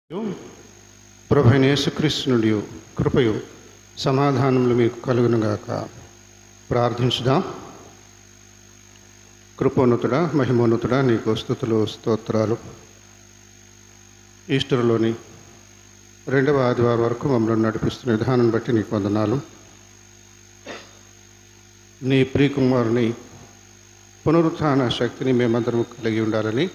ప్రభువైన యేసుక్రీస్తు నుండి కృపయు సమాధానములు మీకు కలుగునుగాక. ప్రార్థించుదాం. కృపోన్నతుడా, మహిమోన్నతుడా, నీకు స్తుతులు స్తోత్రాలు. ఈస్టర్లోని 2వ ఆదివారం వరకు మమ్మల్ని నడిపిస్తున్న విధానం బట్టి నీకు వందనాలు. నీ ప్రియకుమారుని పునరుత్థాన శక్తిని మేమందరం కలిగి ఉండాలని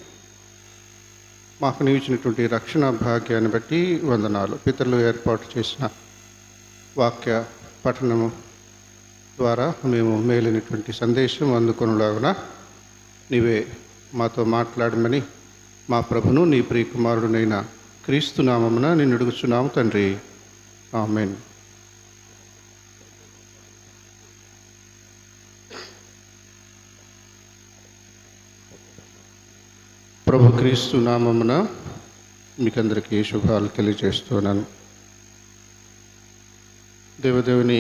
మాకు నీవు ఇచ్చినటువంటి రక్షణ భాగ్యాన్ని బట్టి వందనాలు. పితరులు ఏర్పాటు చేసిన వాక్య పఠనము ద్వారా మేము మేలినటువంటి సందేశం అందుకొనులాగున నీవే మాతో మాట్లాడమని మా ప్రభును నీ ప్రియకుమారుడునైన క్రీస్తు నామమున నిన్ను అడుగుచున్నాము తండ్రి. ఆమేన్. ప్రభు క్రీస్తు నామమున మీకందరికీ శుభాలు తెలియజేస్తున్నాను. దేవదేవుని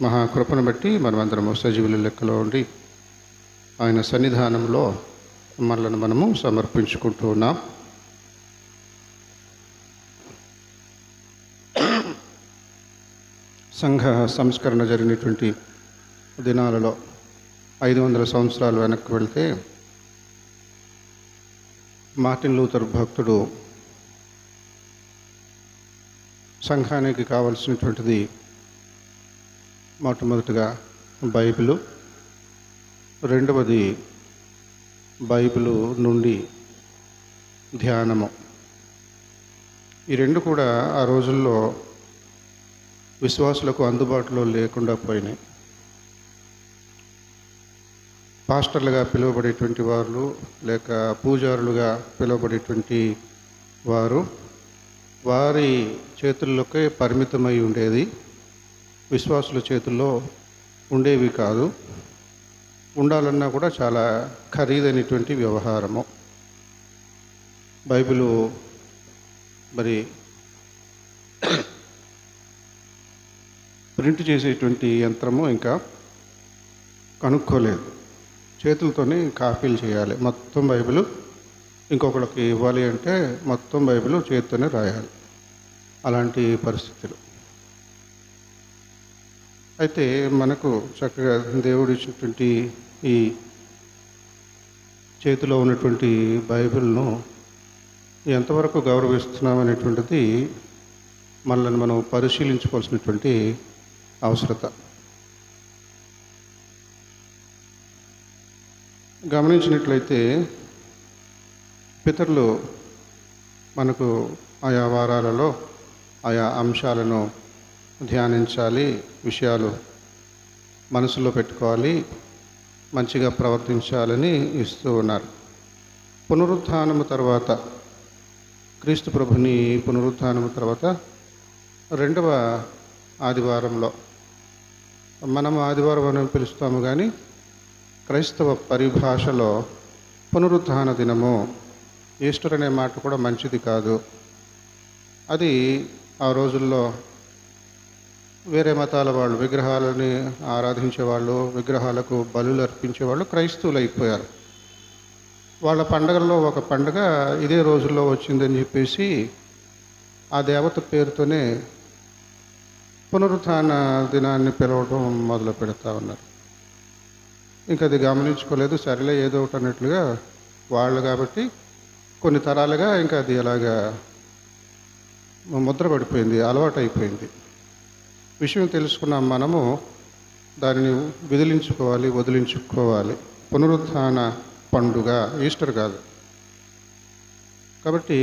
మహాకృపను బట్టి మనమందరము సజీవుల లెక్కలో ఉండి ఆయన సన్నిధానంలో మనలను మనము సమర్పించుకుంటూ ఉన్నాం. సంఘ సంస్కరణ జరిగినటువంటి దినాలలో 500 సంవత్సరాలు వెనక్కి వెళితే మార్టిన్ లూథర్ భక్తుడు సంఘానికి కావలసినటువంటిది మొట్టమొదటిగా బైబిలు, రెండవది బైబిలు నుండి ధ్యానము. ఈ రెండు కూడా ఆ రోజుల్లో విశ్వాసులకు అందుబాటులో లేకుండా పోయినాయి. పాస్టర్లుగా పిలువబడేటువంటి వారు లేక పూజారులుగా పిలువబడేటువంటి వారు వారి చేతుల్లోకే పరిమితమై ఉండేది, విశ్వాసుల చేతుల్లో ఉండేవి కాదు. ఉండాలన్నా కూడా చాలా ఖరీదైనటువంటి వ్యవహారము. బైబిలు మరి ప్రింట్ చేసేటువంటి యంత్రము ఇంకా కనుక్కోలేదు. చేతులతోనే కాపీలు చేయాలి. మొత్తం బైబిల్ ఇంకొకరికి ఇవ్వాలి అంటే మొత్తం బైబిల్ చేతితోనే రాయాలి. అలాంటి పరిస్థితులు. అయితే మనకు చక్కగా దేవుడు ఇచ్చినటువంటి ఈ చేతిలో ఉన్నటువంటి బైబిల్ను ఎంతవరకు గౌరవిస్తున్నామనేటువంటిది మనల్ని మనం పరిశీలించుకోవాల్సినటువంటి అవసరత. గమనించినట్లయితే పితరులు మనకు ఆయా వారాలలో ఆయా అంశాలను ధ్యానించాలి, విషయాలు మనసులో పెట్టుకోవాలి, మంచిగా ప్రవర్తించాలని ఇస్తూ ఉన్నారు. పునరుత్థానము తర్వాత, క్రీస్తు ప్రభుని పునరుత్థానము తర్వాత 2వ ఆదివారంలో, మనము ఆదివారం అని పిలుస్తాము కానీ క్రైస్తవ పరిభాషలో పునరుత్థాన దినము, ఈస్టర్ అనే మాట కూడా మంచిది కాదు. అది ఆ రోజుల్లో వేరే మతాల వాళ్ళు, విగ్రహాలని ఆరాధించేవాళ్ళు, విగ్రహాలకు బలులు అర్పించేవాళ్ళు క్రైస్తవులు అయిపోయారు. వాళ్ళ పండగల్లో ఒక పండగ ఇదే రోజుల్లో వచ్చిందని చెప్పేసి ఆ దేవత పేరుతోనే పునరుత్థాన దినాన్ని పిలవడం మొదలు పెడతా ఉన్నారు. ఇంకా అది గమనించుకోలేదు. సరేలే ఏదో ఒకటి అన్నట్లుగా వాళ్ళు కాబట్టి కొన్ని తరాలుగా ఇంకా అది అలాగా ముద్ర పడిపోయింది, అలవాటు అయిపోయింది. విషయం తెలుసుకున్న మనము దానిని వదిలించుకోవాలి. పునరుత్థాన పండుగ ఈస్టర్ కాదు. కాబట్టి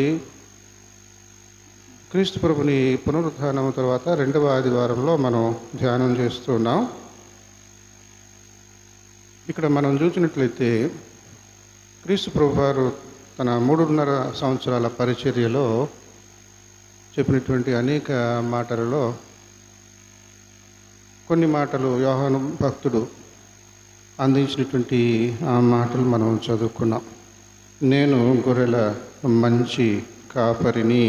క్రీస్తు ప్రభుని పునరుత్థానం తర్వాత 2వ ఆదివారంలో మనం ధ్యానం చేస్తున్నాం. ఇక్కడ మనం చూసినట్లయితే క్రీస్తు ప్రభువారు తన 3.5 సంవత్సరాల పరిచర్యలో చెప్పినటువంటి అనేక మాటలలో కొన్ని మాటలు యోహాను భక్తుడు అందించినటువంటి ఆ మాటలు మనం చదువుకున్నాం. నేను గొర్రెల మంచి కాపరిని.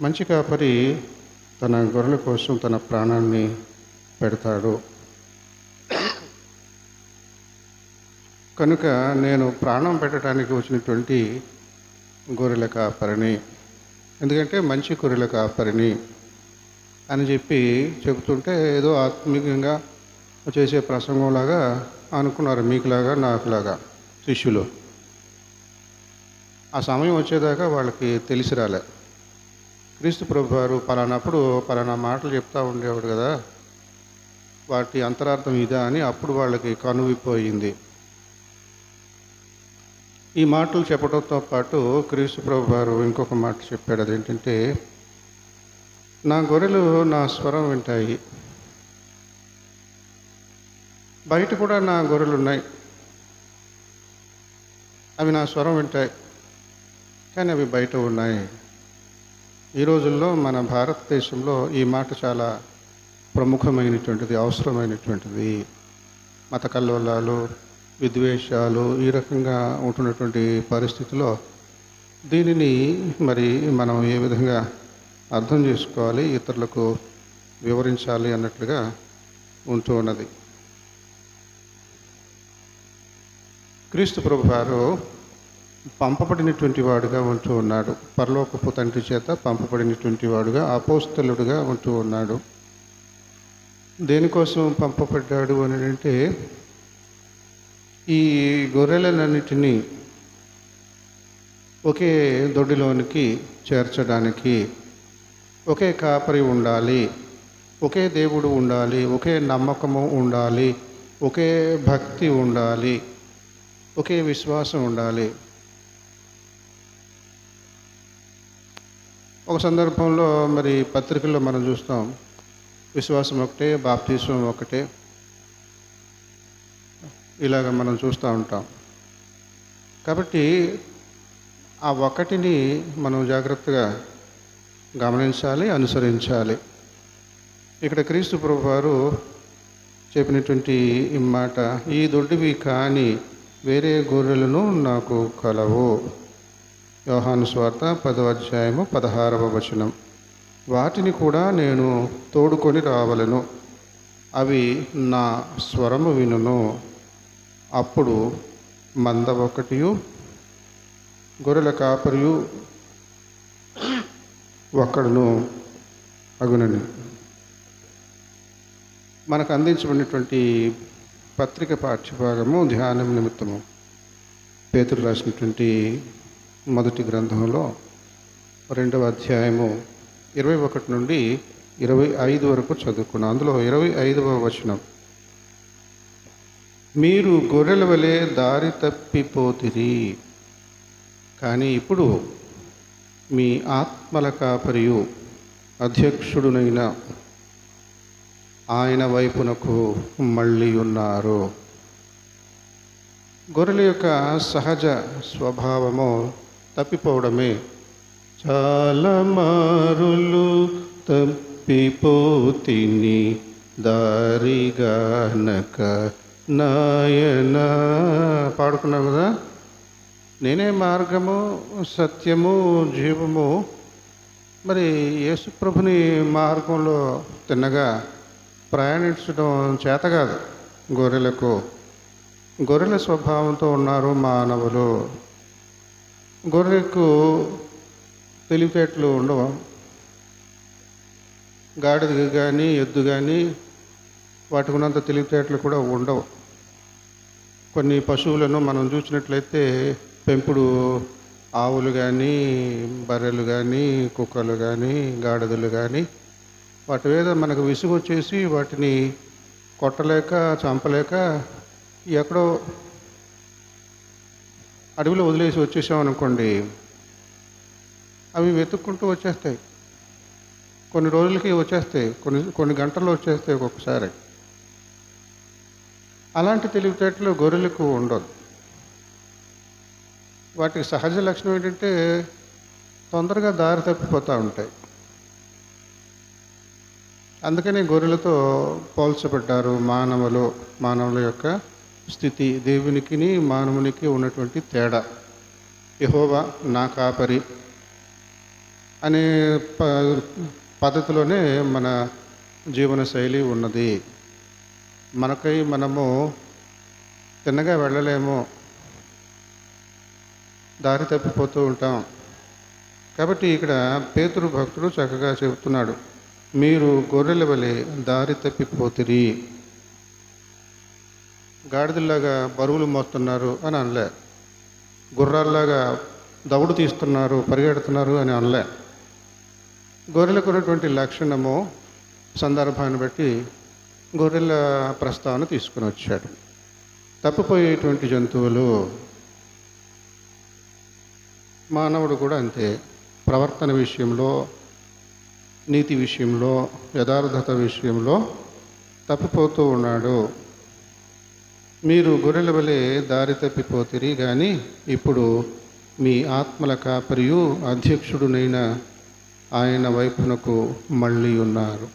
మంచి కాపరి తన గొర్రెల కోసం తన ప్రాణాన్ని పెడతాడు. కనుక నేను ప్రాణం పెట్టడానికి వచ్చినటువంటి గొర్రెల కాపరిని. ఎందుకంటే మంచి గొర్రెల కాపరిని అని చెప్పి చెబుతుంటే ఏదో ఆత్మీయంగా చేసే ప్రసంగంలాగా అనుకున్నారు, మీకులాగా నాకులాగా శిష్యులు. ఆ సమయం వచ్చేదాకా వాళ్ళకి తెలిసి రాలే. క్రీస్తు ప్రభు వారు పలానప్పుడు పలానా మాటలు చెప్తూ ఉండేవాడు కదా, వాటి అంతరార్థం ఇదా అని అప్పుడు వాళ్ళకి కనువిపోయింది. ఈ మాటలు చెప్పడంతో పాటు క్రీస్తు ప్రభు వారు ఇంకొక మాట చెప్పాడు. అదేంటంటే, నా గొర్రెలు నా స్వరం వింటాయి. బయట కూడా నా గొర్రెలు ఉన్నాయి, అవి నా స్వరం వింటాయి, కానీ అవి బయట ఉన్నాయి. ఈ రోజుల్లో మన భారతదేశంలో ఈ మాట చాలా ప్రముఖమైనటువంటిది, అవసరమైనటువంటిది. మత కల్లోలాలు, విద్వేషాలు ఈ రకంగా ఉంటున్నటువంటి పరిస్థితిలో దీనిని మరి మనం ఏ విధంగా అర్థం చేసుకోవాలి, ఇతరులకు వివరించాలి అన్నట్లుగా ఉంటూ ఉన్నది. క్రీస్తు ప్రభు వారు పంపబడినటువంటి వాడుగా ఉంటూ ఉన్నాడు. పరలోకపు తండ్రి చేత పంపబడినటువంటి వాడుగా, అపోస్తలుడుగా ఉంటూ ఉన్నాడు. దేనికోసం పంపబడ్డాడు అని అంటే, ఈ గొర్రెలన్నిటినీ ఒకే దొడ్డిలోనికి చేర్చడానికి. ఒకే కాపరి ఉండాలి, ఒకే దేవుడు ఉండాలి, ఒకే నమ్మకము ఉండాలి, ఒకే భక్తి ఉండాలి, ఒకే విశ్వాసం ఉండాలి. ఒక సందర్భంలో మరి పత్రికల్లో మనం చూస్తాం, విశ్వాసం ఒకటే, బాప్తిస్మం ఒకటే, ఇలాగ మనం చూస్తూ ఉంటాం. కాబట్టి ఆ ఒకటిని మనం జాగ్రత్తగా గమనించాలి, అనుసరించాలి. ఇక్కడ క్రీస్తు ప్రభు వారు చెప్పినటువంటి ఈ మాట, ఈ దొడ్డివి కాని వేరే గొర్రెలను నాకు కలవు. యోహాను సువార్త 10వ అధ్యాయము 16వ వచనం. వాటిని కూడా నేను తోడుకొని రావలను, అవి నా స్వరము వినును. అప్పుడు మంద ఒకటియు గొర్రెల కాపరియు ఒక్కడును అగునని. మనకు అందించబడినటువంటి పత్రిక పాఠ్యభాగము ధ్యానం నిమిత్తము పేతురు రాసినటువంటి మొదటి గ్రంథంలో 2వ అధ్యాయము 21 నుండి 25 వరకు చదువుకున్నాం. అందులో 25వ వచనం, మీరు గొర్రెల వలె దారి తప్పిపోతిరి, కానీ ఇప్పుడు మీ ఆత్మల కాపరియు అధ్యక్షుడునైన ఆయన వైపునకు మళ్ళీ ఉన్నారు. గొర్రెల యొక్క సహజ స్వభావము తప్పిపోవడమే. చాలా మారులు తప్పిపోతిని దారిగానక నాయన, పాడుకున్నాం కదా. నేనే మార్గము, సత్యము, జీవము. మరి యేసుప్రభుని మార్గంలో తిన్నగా ప్రయాణించడం చేత కాదు గొర్రెలకు. గొర్రెల స్వభావంతో ఉన్నారు మానవులు. గొర్రెకు తెలివితేటలు ఉండవు. గాడిద కానీ ఎద్దు కానీ వాటికి ఉన్నంత తెలివితేటలు కూడా ఉండవు. కొన్ని పశువులను మనం చూసినట్లయితే, పెంపుడు ఆవులు కానీ, బర్రెలు కానీ, కుక్కలు కానీ, గాడిదలు కానీ, వాటి మీద మనకు విసుగు వచ్చేసి వాటిని కొట్టలేక చంపలేక ఎక్కడో అడవిలో వదిలేసి వచ్చేసామనుకోండి, అవి వెతుక్కుంటూ వచ్చేస్తాయి. కొన్ని రోజులకి వచ్చేస్తాయి, కొన్ని గంటల్లో వచ్చేస్తాయి ఒక్కొక్కసారి. అలాంటి తెలివితేటలు గొర్రెలకు ఉండదు. వాటికి సహజ లక్షణం ఏంటంటే తొందరగా దారి తప్పిపోతూ ఉంటాయి. అందుకనే గొర్రెలతో పోల్చబడ్డారు మానవుల యొక్క స్థితి. దేవునికి మానవునికి ఉన్నటువంటి తేడా. యెహోవా నా కాపరి అనే పద్ధతిలోనే మన జీవన శైలి ఉన్నది. మనకై మనము తిన్నగా వెళ్ళలేము, దారి తప్పిపోతూ ఉంటాం. కాబట్టి ఇక్కడ పేతురు భక్తుడు చక్కగా చెబుతున్నాడు, మీరు గొర్రెల వలె దారి తప్పిపోతిరి. గాడిదల్లాగా బరువులు మోస్తున్నారు అని అనలే, గుర్రాల్లాగా దౌడు తీస్తున్నారు, పరిగెడుతున్నారు అని అనలే. గొర్రెలకు ఉన్నటువంటి లక్షణము సందర్భాన్ని బట్టి గొర్రెల ప్రస్తావన తీసుకుని వచ్చాడు. తప్పిపోయేటువంటి జంతువులు. మానవుడు కూడా అంతే. ప్రవర్తన విషయంలో, నీతి విషయంలో, యథార్థత విషయంలో తప్పిపోతూ ఉన్నాడు. మీరు గొర్రెల వలె దారి తప్పిపోతిరి, కానీ ఇప్పుడు మీ ఆత్మల కాపరియు అధ్యక్షుడునైన ఆయన వైపునకు మళ్ళీ ఉన్నారు.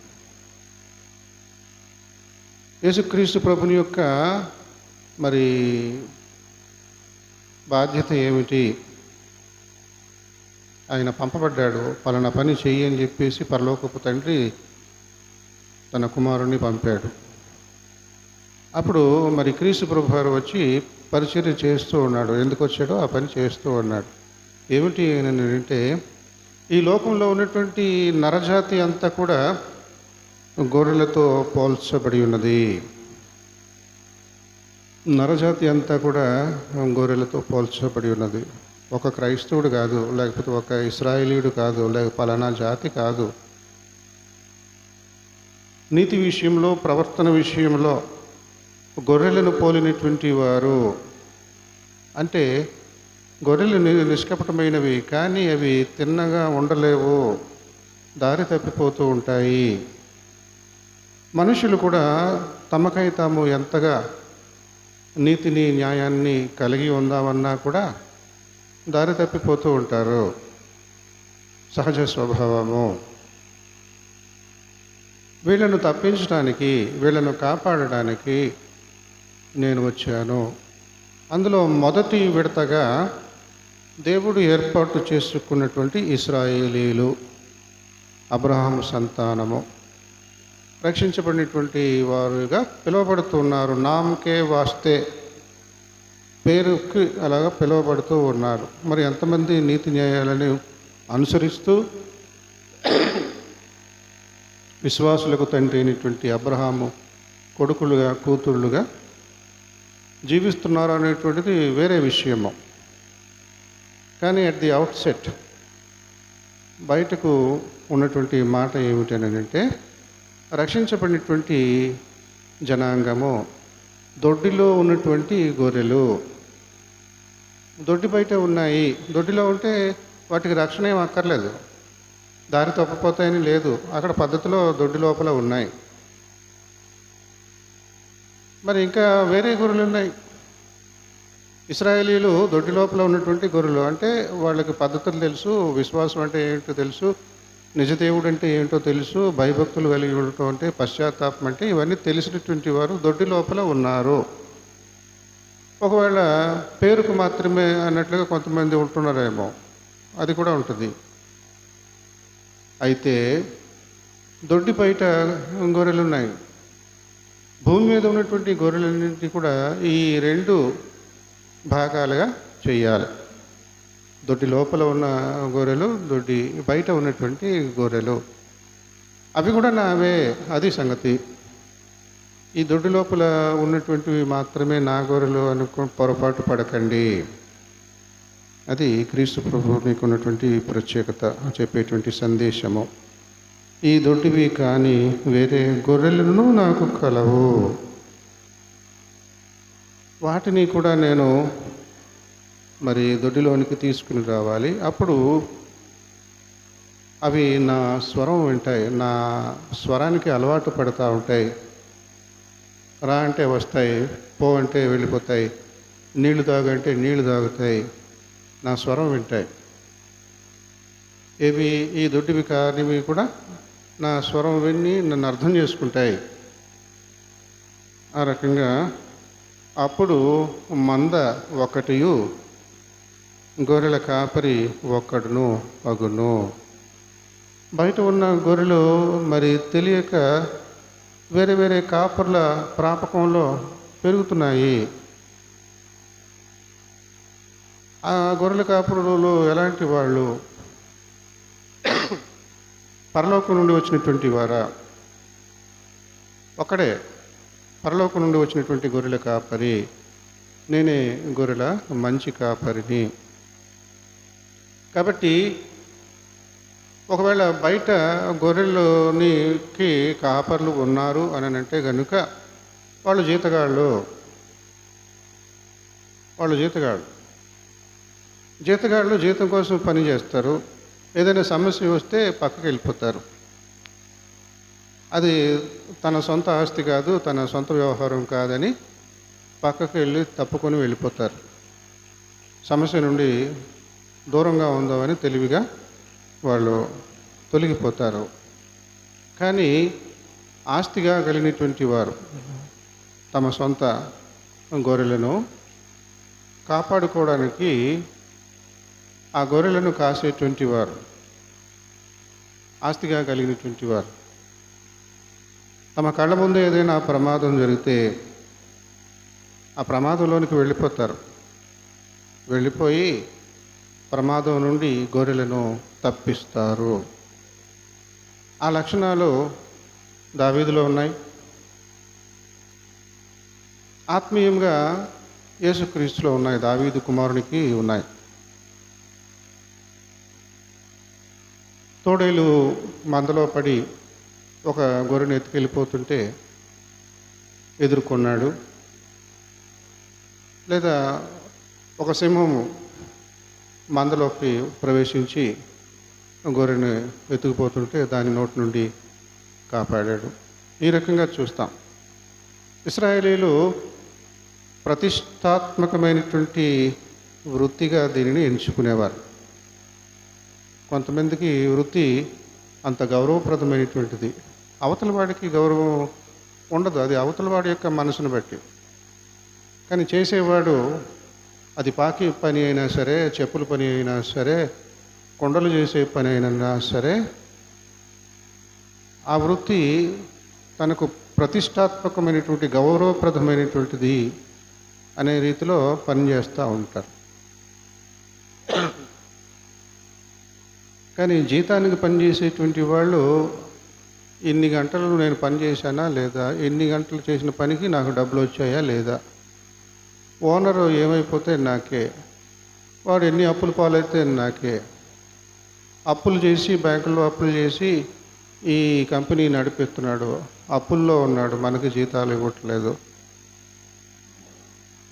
యేసుక్రీస్తు ప్రభుని యొక్క మరి బాధ్యత ఏమిటి? ఆయన పంపబడ్డాడు, పలానా పని చెయ్యి అని చెప్పేసి పరలోకపు తండ్రి తన కుమారుణ్ణి పంపాడు. అప్పుడు మరి క్రీస్తు ప్రభు వారు వచ్చి పరిచర్య చేస్తూ ఉన్నాడు. ఎందుకు వచ్చాడో ఆ పని చేస్తూ ఉన్నాడు. ఏమిటి అంటే, ఈ లోకంలో ఉన్నటువంటి నరజాతి అంతా కూడా గొర్రెలతో పోల్చబడి ఉన్నది. నరజాతి అంతా కూడా గొర్రెలతో పోల్చబడి ఉన్నది. ఒక క్రైస్తవుడు కాదు, లేకపోతే ఒక ఇశ్రాయేలీయుడు కాదు, లేక పలానా జాతి కాదు. నీతి విషయంలో, ప్రవర్తన విషయంలో గొర్రెలను పోలినటువంటి వారు. అంటే గొర్రెలు నిష్కపటమైనవి, కానీ అవి తిన్నగా ఉండలేవు, దారి తప్పిపోతూ ఉంటాయి. మనుషులు కూడా తమకై తాము ఎంతగా నీతిని, న్యాయాన్ని కలిగి ఉందామన్నా కూడా దారి తప్పిపోతూ ఉంటారు. సహజ స్వభావము. వీళ్ళను తప్పించడానికి, వీళ్ళను కాపాడడానికి నేను వచ్చాను. అందులో మొదటి విడతగా దేవుడు ఏర్పాటు చేసుకున్నటువంటి ఇశ్రాయేలీలు, అబ్రహాము సంతానము, రక్షించబడినటువంటి వారుగా పిలువబడుతున్నారు. నామకే వాస్తే, పేరుకి అలాగా పిలువబడుతూ ఉన్నారు. మరి ఎంతమంది నీతి న్యాయాలను అనుసరిస్తూ విశ్వాసులకు తండ్రి అయినటువంటి అబ్రహాము కొడుకులుగా, కూతుళ్ళుగా జీవిస్తున్నారు అనేటువంటిది వేరే విషయము. కానీ అట్ ది అవుట్సెట్ బయటకు ఉన్నటువంటి మాట ఏమిటనంటే, రక్షించబడినటువంటి జనాంగము దొడ్డిలో ఉన్నటువంటి గొర్రెలు. దొడ్డి బయట ఉన్నాయి. దొడ్డిలో ఉంటే వాటికి రక్షణ ఏం అక్కర్లేదు, దారి తప్పిపోతాయని లేదు. అక్కడ పద్ధతిలో దొడ్డి లోపల ఉన్నాయి. మరి ఇంకా వేరే గొర్రెలు ఉన్నాయి. ఇశ్రాయేలీలు దొడ్డి లోపల ఉన్నటువంటి గొర్రెలు అంటే వాళ్ళకి పద్ధతులు తెలుసు, విశ్వాసం అంటే ఏంటో తెలుసు, నిజదేవుడు అంటే ఏంటో తెలుసు, భయభక్తులు కలిగి ఉండటం అంటే, పశ్చాత్తాపం అంటే, ఇవన్నీ తెలిసినటువంటి వారు దొడ్డి లోపల ఉన్నారు. ఒకవేళ పేరుకు మాత్రమే అన్నట్లుగా కొంతమంది ఉంటున్నారేమో, అది కూడా ఉంటుంది. అయితే దొడ్డి బయట గొర్రెలు ఉన్నాయి. భూమి మీద ఉన్నటువంటి గొర్రెలన్నింటినీ కూడా ఈ రెండు భాగాలుగా చేయాలి. దొడ్డి లోపల ఉన్న గొర్రెలు, దొడ్డి బయట ఉన్నటువంటి గొర్రెలు, అవి కూడా నావే. అది సంగతి. ఈ దొడ్డి లోపల ఉన్నటువంటివి మాత్రమే నా గొర్రెలు పొరపాటు పడకండి. అది క్రీస్తు ప్రభు మీకు ఉన్నటువంటి ప్రత్యేకత, చెప్పేటువంటి సందేశము. ఈ దొడ్డివి కానీ వేరే గొర్రెలను నాకు కలవు, వాటిని కూడా నేను మరి దొడ్డిలోనికి తీసుకుని రావాలి. అప్పుడు అవి నా స్వరం వింటాయి, నా స్వరానికి అలవాటు పడుతూ ఉంటాయి. రా అంటే వస్తాయి, పో అంటే వెళ్ళిపోతాయి, నీళ్లు తాగంటే నీళ్లు తాగుతాయి, నా స్వరం వింటాయి. ఏవి ఈ దొడ్డివి కానివి కూడా నా స్వరం విని నన్ను అర్థం చేసుకుంటాయి. ఆ రకంగా అప్పుడు మంద ఒకటియు గొర్రెల కాపరి ఒక్కడును అగును. బయట ఉన్న గొర్రెలు మరి తెలియక వేరే వేరే కాపర్ల ప్రాపకంలో పెరుగుతున్నాయి. ఆ గొర్రెల కాపురులు ఎలాంటి వాళ్ళు? పరలోకం నుండి వచ్చినటువంటి వారా? ఒక్కడే పరలోకం నుండి వచ్చినటువంటి గొర్రెల కాపరి. నేనే గొర్రెల మంచి కాపరిని. కాబట్టి ఒకవేళ బయట గొర్రెలకి కాపర్లు ఉన్నారు అని అంటే కనుక వాళ్ళు జీతగాళ్ళు. జీతగాళ్ళు జీతం కోసం పని చేస్తారు. ఏదైనా సమస్య వస్తే పక్కకి వెళ్ళిపోతారు. అది తన సొంత ఆస్తి కాదు, తన సొంత వ్యవహారం కాదని పక్కకి వెళ్ళి తప్పుకొని వెళ్ళిపోతారు. సమస్య నుండి దూరంగా ఉందామని తెలివిగా వాళ్ళు తొలగిపోతారు. కానీ ఆస్తిగా కలిగినటువంటి వారు తమ సొంత గొర్రెలను కాపాడుకోవడానికి ఆ గొర్రెలను కాసేటువంటి వారు, ఆస్తిగా కలిగినటువంటి వారు తమ కళ్ళ ముందు ఏదైనా ప్రమాదం జరిగితే ఆ ప్రమాదంలోనికి వెళ్ళిపోతారు. వెళ్ళిపోయి ప్రమాదం నుండి గొర్రెలను తప్పిస్తారు. ఆ లక్షణాలు దావీదులో ఉన్నాయి. ఆత్మీయంగా యేసుక్రీస్తులో ఉన్నాయి, దావీదు కుమారునికి ఉన్నాయి. తోడేలు మందలో పడి ఒక గొర్రెను ఎత్తుకెళ్ళిపోతుంటే ఎదుర్కొన్నాడు. లేదా ఒక సింహము మందలోకి ప్రవేశించి గొర్రెను ఎత్తుకుపోతుంటే దాని నోటి నుండి కాపాడాడు. ఈ రకంగా చూస్తాం. ఇశ్రాయేలీలు ప్రతిష్టాత్మకమైనటువంటి వృత్తిగా దీనిని ఎంచుకునేవారు. కొంతమందికి వృత్తి అంత గౌరవప్రదమైనటువంటిది, అవతల వాడికి గౌరవం ఉండదు. అది అవతల వాడి యొక్క మనసును బట్టి. కానీ చేసేవాడు అది పాకి పని అయినా సరే, చెప్పుల పని అయినా సరే, కొండలు చేసే పని అయినా సరే, ఆ వృత్తి తనకు ప్రతిష్టాత్మకమైనటువంటి గౌరవప్రదమైనటువంటిది అనే రీతిలో పనిచేస్తూ ఉంటారు. కానీ జీతానికి పనిచేసేటువంటి వాళ్ళు ఇన్ని గంటలు నేను పని చేశానా లేదా, ఎన్ని గంటలు చేసిన పనికి నాకు డబ్బులు వచ్చాయా లేదా, ఓనరు ఏమైపోతే నాకే, వాడు ఎన్ని అప్పులు పాలైతే నాకే, అప్పులు చేసి బ్యాంకుల్లో అప్పులు చేసి ఈ కంపెనీ నడిపిస్తున్నాడు, అప్పుల్లో ఉన్నాడు, మనకి జీతాలు ఇవ్వట్లేదు,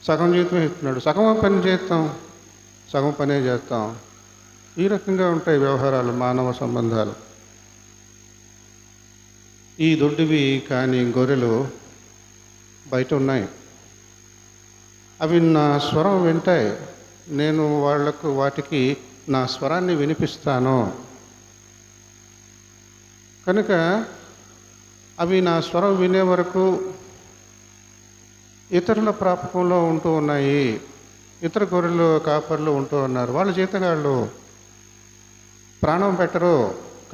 సగం జీతం ఇస్తున్నాడు, సగం పని చేస్తాం, సగం పనే చేస్తాం. ఈ రకంగా ఉంటాయి వ్యవహారాలు, మానవ సంబంధాలు. ఈ దొడ్డివి కానీ గొర్రెలు బయట ఉన్నాయి. అవి నా స్వరం వింటాయి. నేను వాటికి నా స్వరాన్ని వినిపిస్తాను. కనుక అవి నా స్వరం వినే వరకు ఇతరుల ప్రాపకంలో ఉంటూ ఉన్నాయి. ఇతర గొర్రెలు కాపర్లు ఉంటూ ఉన్నారు. వాళ్ళు జీతగాళ్ళు, ప్రాణం పెట్టరు,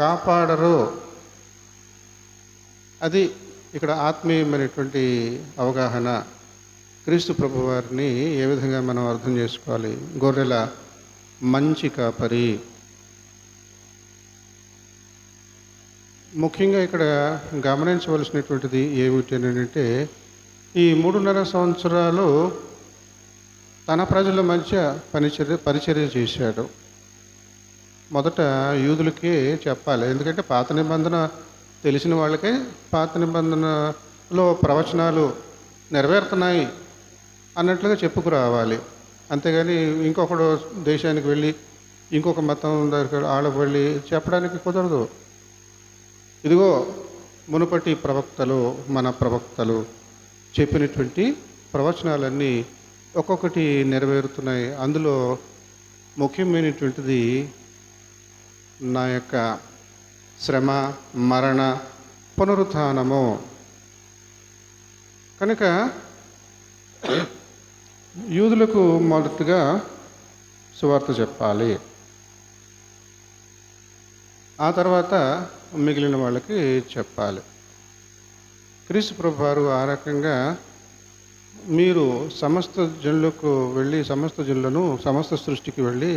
కాపాడరు. అది ఇక్కడ ఆత్మీయమైనటువంటి అవగాహన. క్రీస్తు ప్రభు వారిని ఏ విధంగా మనం అర్థం చేసుకోవాలి? గొర్రెల మంచి కాపరి. ముఖ్యంగా ఇక్కడ గమనించవలసినటువంటిది ఏమిటంటే, ఈ 3.5 సంవత్సరాలు తన ప్రజల మధ్య పరిచర్య చేశాడు. మొదట యూదులకే చెప్పాలి. ఎందుకంటే పాత నిబంధన తెలిసిన వాళ్ళకే పాత నిబంధనలో ప్రవచనాలు నెరవేరుతున్నాయి అన్నట్లుగా చెప్పుకురావాలి. అంతేగాని ఇంకొకడు దేశానికి వెళ్ళి ఇంకొక మతం దగ్గర ఆళ్ళకు వెళ్ళి చెప్పడానికి కుదరదు. ఇదిగో మునుపటి ప్రవక్తలు, మన ప్రవక్తలు చెప్పినటువంటి ప్రవచనాలన్నీ ఒక్కొక్కటి నెరవేరుతున్నాయి. అందులో ముఖ్యమైనటువంటిది నా యొక్క శ్రమ, మరణ, పునరుత్థానము. కనుక యూదులకు మొదటగా సువార్త చెప్పాలి. ఆ తర్వాత మిగిలిన వాళ్ళకి చెప్పాలి. క్రీస్తు ప్రభు వారు ఆ రకంగా మీరు సమస్త జనులకు వెళ్ళి, సమస్త సృష్టికి వెళ్ళి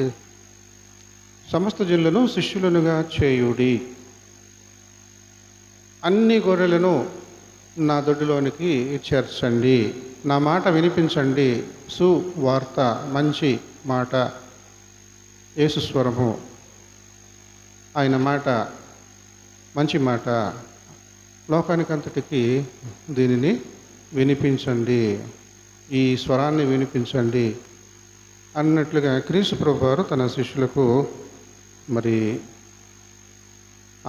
సమస్త జనులను శిష్యులనుగా చేయుడి అన్ని గొర్రెలను నా దొడ్డిలోనికి చేర్చండి, నా మాట వినిపించండి. సువార్త, మంచి మాట, యేసు స్వరము, ఆయన మాట, మంచి మాట లోకానికంతటికి దీనిని వినిపించండి, ఈ స్వరాన్ని వినిపించండి అన్నట్లుగా క్రీస్తు ప్రభువారు తన శిష్యులకు మరి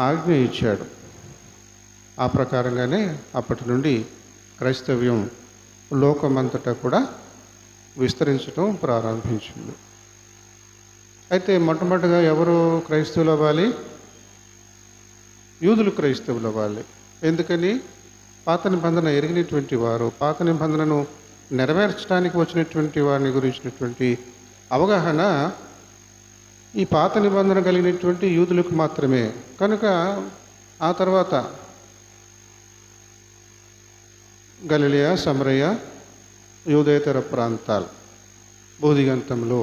ఆజ్ఞ ఇచ్చాడు. ఆ ప్రకారంగానే అప్పటి నుండి క్రైస్తవ్యం లోకమంతటా కూడా విస్తరించడం ప్రారంభించింది. అయితే మొట్టమొదటిగా ఎవరు క్రైస్తవులు అవ్వాలి? యూదులు క్రైస్తవులు అవ్వాలి. ఎందుకని? పాత నిబంధన ఎరిగినటువంటి వారు, పాత నిబంధనను నెరవేర్చడానికి వచ్చినటువంటి వారిని గురించినటువంటి అవగాహన ఈ పాత నిబంధన కలిగినటువంటి యూదులకు మాత్రమే. కనుక ఆ తర్వాత గలిలయ, సమరయ, యూదేతర ప్రాంతాలు, బోధిగంతంలో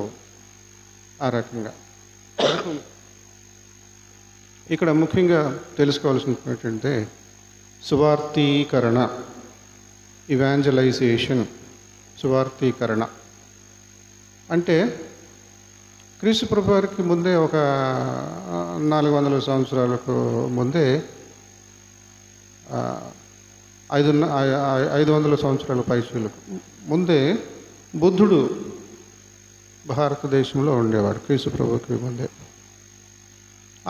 ఆ రకంగా. ఇక్కడ ముఖ్యంగా తెలుసుకోవాల్సినటువంటి సువార్తీకరణ, ఇవాంజలైజేషన్. సువార్తీకరణ అంటే క్రీస్తు ప్రభు వారికి ముందే ఒక 400 సంవత్సరాలకు ముందే 500 సంవత్సరాల పైచీలకు ముందే బుద్ధుడు భారతదేశంలో ఉండేవాడు, క్రీస్తు ప్రభుకి ముందే.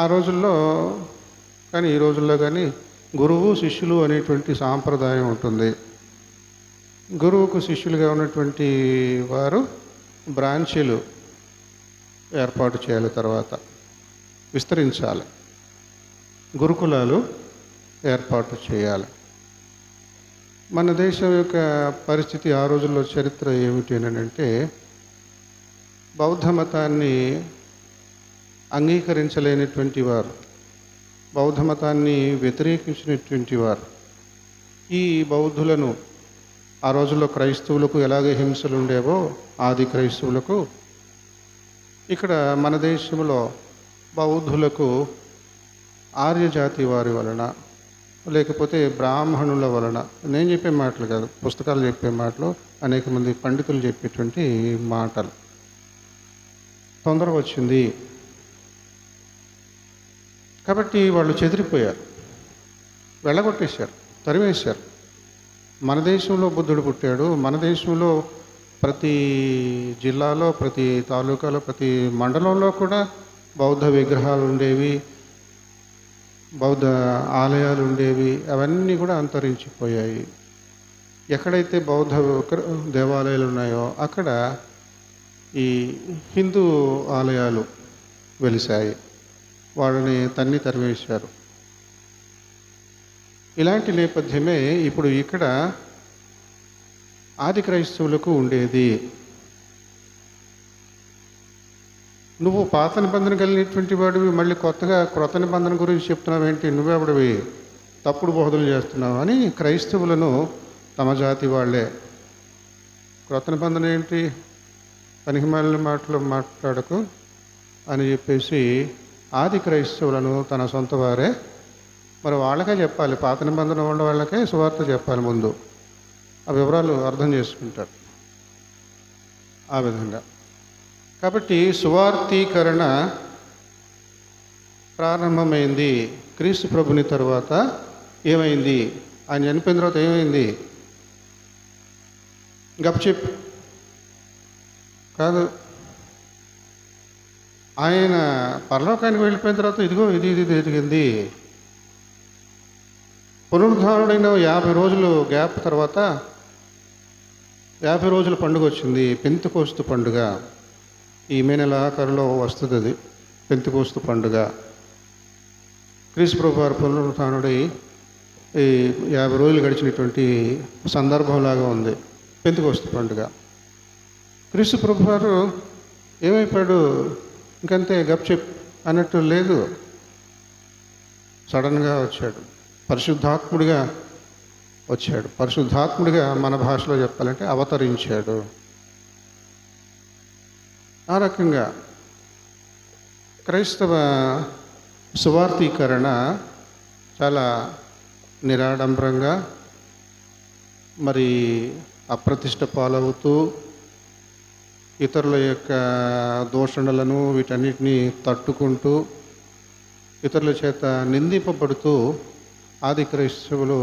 ఆ రోజుల్లో కానీ ఈ రోజుల్లో కానీ గురువు శిష్యులు అనేటువంటి సాంప్రదాయం ఉంటుంది. గురువుకు శిష్యులుగా ఉన్నటువంటి వారు బ్రాంచీలు ఏర్పాటు చేయాలి, తర్వాత విస్తరించాలి, గురుకులాలు ఏర్పాటు చేయాలి. మన దేశం యొక్క పరిస్థితి ఆ రోజుల్లో చరిత్ర ఏమిటి అని అంటే, బౌద్ధ మతాన్ని అంగీకరించలేనటువంటి వారు, బౌద్ధ మతాన్ని వ్యతిరేకించినటువంటి వారు, ఈ బౌద్ధులను ఆ రోజుల్లో క్రైస్తవులకు ఎలాగే హింసలు ఉండేవో ఆది క్రైస్తవులకు, ఇక్కడ మన దేశంలో బౌద్ధులకు ఆర్యజాతి వారి వలన, లేకపోతే బ్రాహ్మణుల వలన, నేను చెప్పే మాటలు కాదు, పుస్తకాలు చెప్పే మాటలు, అనేక మంది పండితులు చెప్పేటువంటి మాటలు, తొందర వచ్చింది. కాబట్టి వాళ్ళు చెదిరిపోయారు, వెళ్ళగొట్టేశారు, తరివేశారు. మన దేశంలో బుద్ధుడు పుట్టాడు. మన దేశంలో ప్రతి జిల్లాలో, ప్రతి తాలూకాలో, ప్రతి మండలంలో కూడా బౌద్ధ విగ్రహాలు ఉండేవి, బౌద్ధ ఆలయాలు ఉండేవి. అవన్నీ కూడా అంతరించిపోయాయి. ఎక్కడైతే బౌద్ధ దేవాలయాలు ఉన్నాయో అక్కడ ఈ హిందూ ఆలయాలు వెలిశాయి, వాళ్ళని తరివేశారు. ఇలాంటి నేపథ్యమే ఇప్పుడు ఇక్కడ ఆది క్రైస్తవులకు ఉండేది. నువ్వు పాత నిబంధన కలిగినటువంటి వాడివి, మళ్ళీ కొత్తగా క్రొత్త నిబంధన గురించి చెప్తున్నావు ఏంటి, నువ్వెవడివి, తప్పుడు బోధలు చేస్తున్నావు అని క్రైస్తవులను తమ జాతి వాళ్ళే, క్రొత్త నిబంధన ఏంటి, పనికిమాలిన మాటలు మాట్లాడకు అని చెప్పేసి ఆది క్రైస్తవులను తన సొంత వారే, మరి వాళ్ళకే చెప్పాలి, పాత నిబంధన ఉన్న వాళ్ళకే సువార్త చెప్పాలి ముందు, ఆ వివరాలు అర్థం చేసుకుంటారు ఆ విధంగా. కాబట్టి సువార్తీకరణ ప్రారంభమైంది. క్రీస్తు ప్రభుని తర్వాత ఏమైంది? ఆయన చనిపోయిన తర్వాత ఏమైంది? గప్చిప్ కాదు, ఆయన పరలోకానికి వెళ్ళిపోయిన తర్వాత ఇదిగో ఇది ఎదిగింది. పునరుద్ధానుడైన 50 రోజులు గ్యాప్ తర్వాత 50 రోజుల పండుగ వచ్చింది, పెంతెకోస్తు పండుగ. ఈ మే నెల ఆఖరులో వస్తుంది అది, పెంతెకోస్తు పండుగ. క్రీస్తు ప్రభు వారు పునరుద్ధానుడై ఈ 50 రోజులు గడిచినటువంటి సందర్భంలాగా ఉంది పెంతెకోస్తు పండుగ. క్రీస్తు ప్రభు వారు ఏమైపోయాడు, ఇంకంతే గప్చిప్ అన్నట్టు లేదు, సడన్గా వచ్చాడు, పరిశుద్ధాత్ముడిగా వచ్చాడు. పరిశుద్ధాత్ముడిగా మన భాషలో చెప్పాలంటే అవతరించాడు. ఆ రకంగా క్రైస్తవ సువార్తీకరణ చాలా నిరాడంబరంగా మరి అప్రతిష్ట పాలవుతూ ఇతరుల యొక్క దూషణలను వీటన్నిటినీ తట్టుకుంటూ ఇతరుల చేత నిందింపబడుతూ ఆది క్రైస్తవులు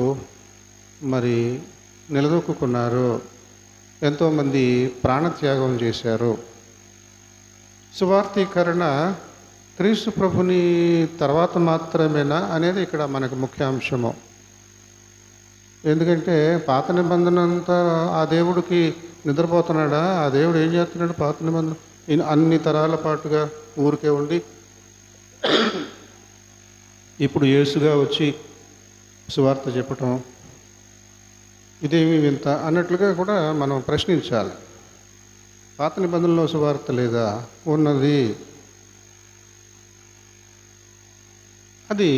మరి నిలదొక్కున్నారు. ఎంతోమంది ప్రాణత్యాగం చేశారు. సువార్తీకరణ క్రీస్తు ప్రభుని తర్వాత మాత్రమేనా అనేది ఇక్కడ మనకు ముఖ్య అంశము. ఎందుకంటే పాత నిబంధన అంతా ఆ దేవుడికి నిద్రపోతున్నాడా? ఆ దేవుడు ఏం చేస్తున్నాడు? పాత నిబంధన అన్ని తరాల పాటుగా ఊరికే ఉండి ఇప్పుడు యేసుగా వచ్చి సువార్త చెప్పటం ఇదేమి వింత అన్నట్లుగా కూడా మనం ప్రశ్నించాలి. పాత నిబంధనలో సువార్త లేదా? ఉన్నది. అది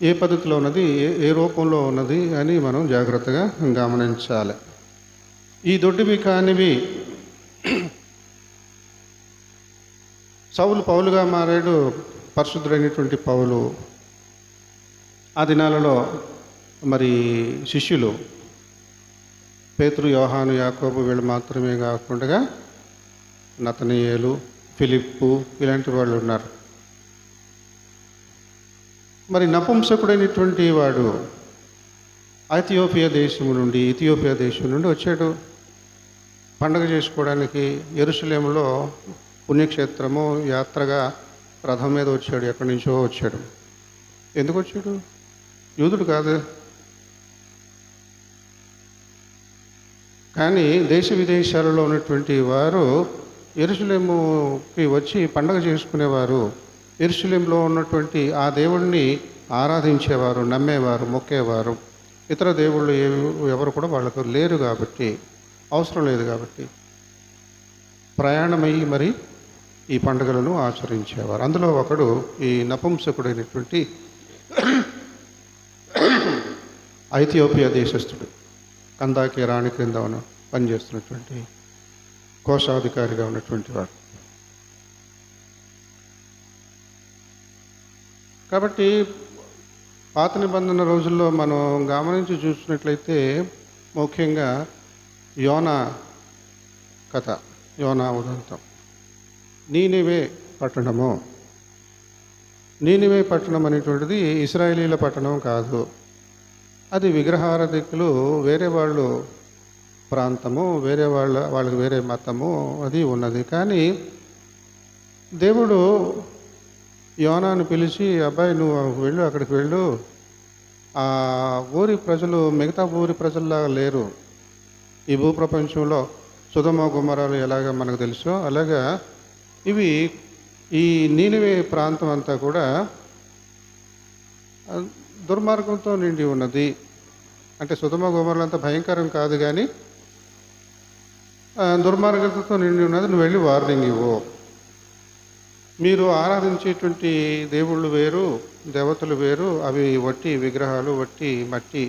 ఏ పద్ధతిలో ఉన్నది, ఏ రూపంలో ఉన్నది అని మనం జాగ్రత్తగా గమనించాలి. ఈ దొడ్డివి కానివి సౌలు పౌలుగా మారాడు, పరిశుద్ధుడైనటువంటి పౌలు. ఆ దినాలలో మరి శిష్యులు పేతురు, యోహాను, యాకోబు వీళ్ళు మాత్రమే కాకుండా నతనీయేలు, ఫిలిప్పు ఇలాంటి వాళ్ళు ఉన్నారు. మరి నపుంసకుడైనటువంటి వాడు ఇథియోపియా దేశం నుండి వచ్చాడు. పండగ చేసుకోవడానికి యెరూషలేములో పుణ్యక్షేత్రము యాత్రగా రథం మీద వచ్చాడు. ఎక్కడి నుంచో వచ్చాడు. ఎందుకు వచ్చాడు? యూదుడు కాదు. కానీ దేశ విదేశాలలో ఉన్నటువంటి వారు యెరూషలేముకి వచ్చి పండగ చేసుకునేవారు. యెరూషలేములో ఉన్నటువంటి ఆ దేవుణ్ణి ఆరాధించేవారు, నమ్మేవారు, మొక్కేవారు. ఇతర దేవుళ్ళు ఎవరు కూడా వాళ్ళకు లేరు కాబట్టి, అవసరం లేదు కాబట్టి ప్రయాణమయ్యి మరి ఈ పండుగలను ఆచరించేవారు. అందులో ఒకడు ఈ నపుంసకుడైనటువంటి ఐథియోపియా దేశస్థుడు, కందాకి రాణి క్రింద పనిచేస్తున్నటువంటి కోశాధికారిగా ఉన్నటువంటి వాడు. కాబట్టి పాత నిబంధన రోజుల్లో మనం గమనించి చూసినట్లయితే ముఖ్యంగా యోనా కథ, యోనా ఉదంతం. నీనివే పట్టణం అనేటువంటిది ఇశ్రాయేలీల పట్టణం కాదు. అది విగ్రహారాధికులు, వేరే వాళ్ళు ప్రాంతము, వాళ్ళకి వేరే మతము అది ఉన్నది. కానీ దేవుడు యోనాను పిలిచి, అబ్బాయి నువ్వు వెళ్ళు, అక్కడికి వెళ్ళు. ఆ ఊరి ప్రజలు మిగతా ఊరి ప్రజల్లాగా లేరు. ఈ భూప్రపంచంలో సొదొమ గొమొర్రాలు ఎలాగ మనకు తెలుసో అలాగా ఇవి ఈ నీనివే ప్రాంతం అంతా కూడా దుర్మార్గంతో నిండి ఉన్నది. అంటే సొదొమ గొమొర్రాలు అంత భయంకరం కాదు, కానీ దుర్మార్గంతో నిండి ఉన్నది. నువ్వు వెళ్ళి వార్నింగ్ ఇవ్వు. మీరు ఆరాధించేటువంటి దేవుళ్ళు వేరు, దేవతలు వేరు. అవి వట్టి విగ్రహాలు, వట్టి మట్టి,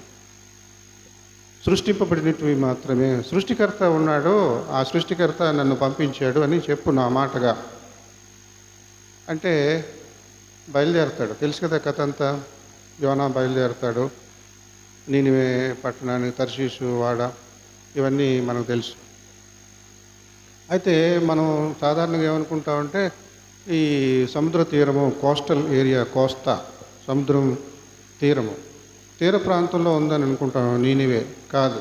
సృష్టింపబడినవి మాత్రమే. సృష్టికర్త ఉన్నాడు, ఆ సృష్టికర్త నన్ను పంపించాడు అని చెప్పు నా మాటగా. అంటే బయలుదేరతాడు. తెలుసు కదా కథ అంతా. యోనా బయలుదేరతాడు నీనివే పట్టణానికి, తర్షీషు వాడ, ఇవన్నీ మనకు తెలుసు. అయితే మనం సాధారణంగా ఏమనుకుంటామంటే ఈ సముద్ర తీరము, కోస్టల్ ఏరియా, కోస్తా సముద్రం తీర ప్రాంతంలో ఉందని అనుకుంటాం. నీనివే కాదు.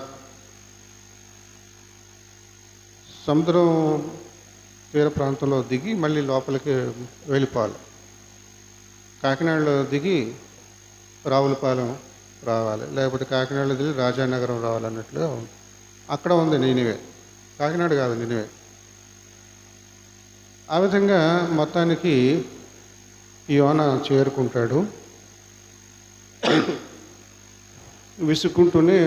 సముద్రం తీర ప్రాంతంలో దిగి మళ్ళీ లోపలికి వెళ్ళిపోవాలి. కాకినాడలో దిగి రావులపాలెం రావాలి, లేకపోతే కాకినాడలో దిగి రాజానగరం రావాలన్నట్లుగా ఉంది. అక్కడ ఉంది నీనివే, కాకినాడ కాదు నీనివే. ఆ విధంగా మొత్తానికి యోనా చేరుకుంటాడు. విసుక్కుంటూనే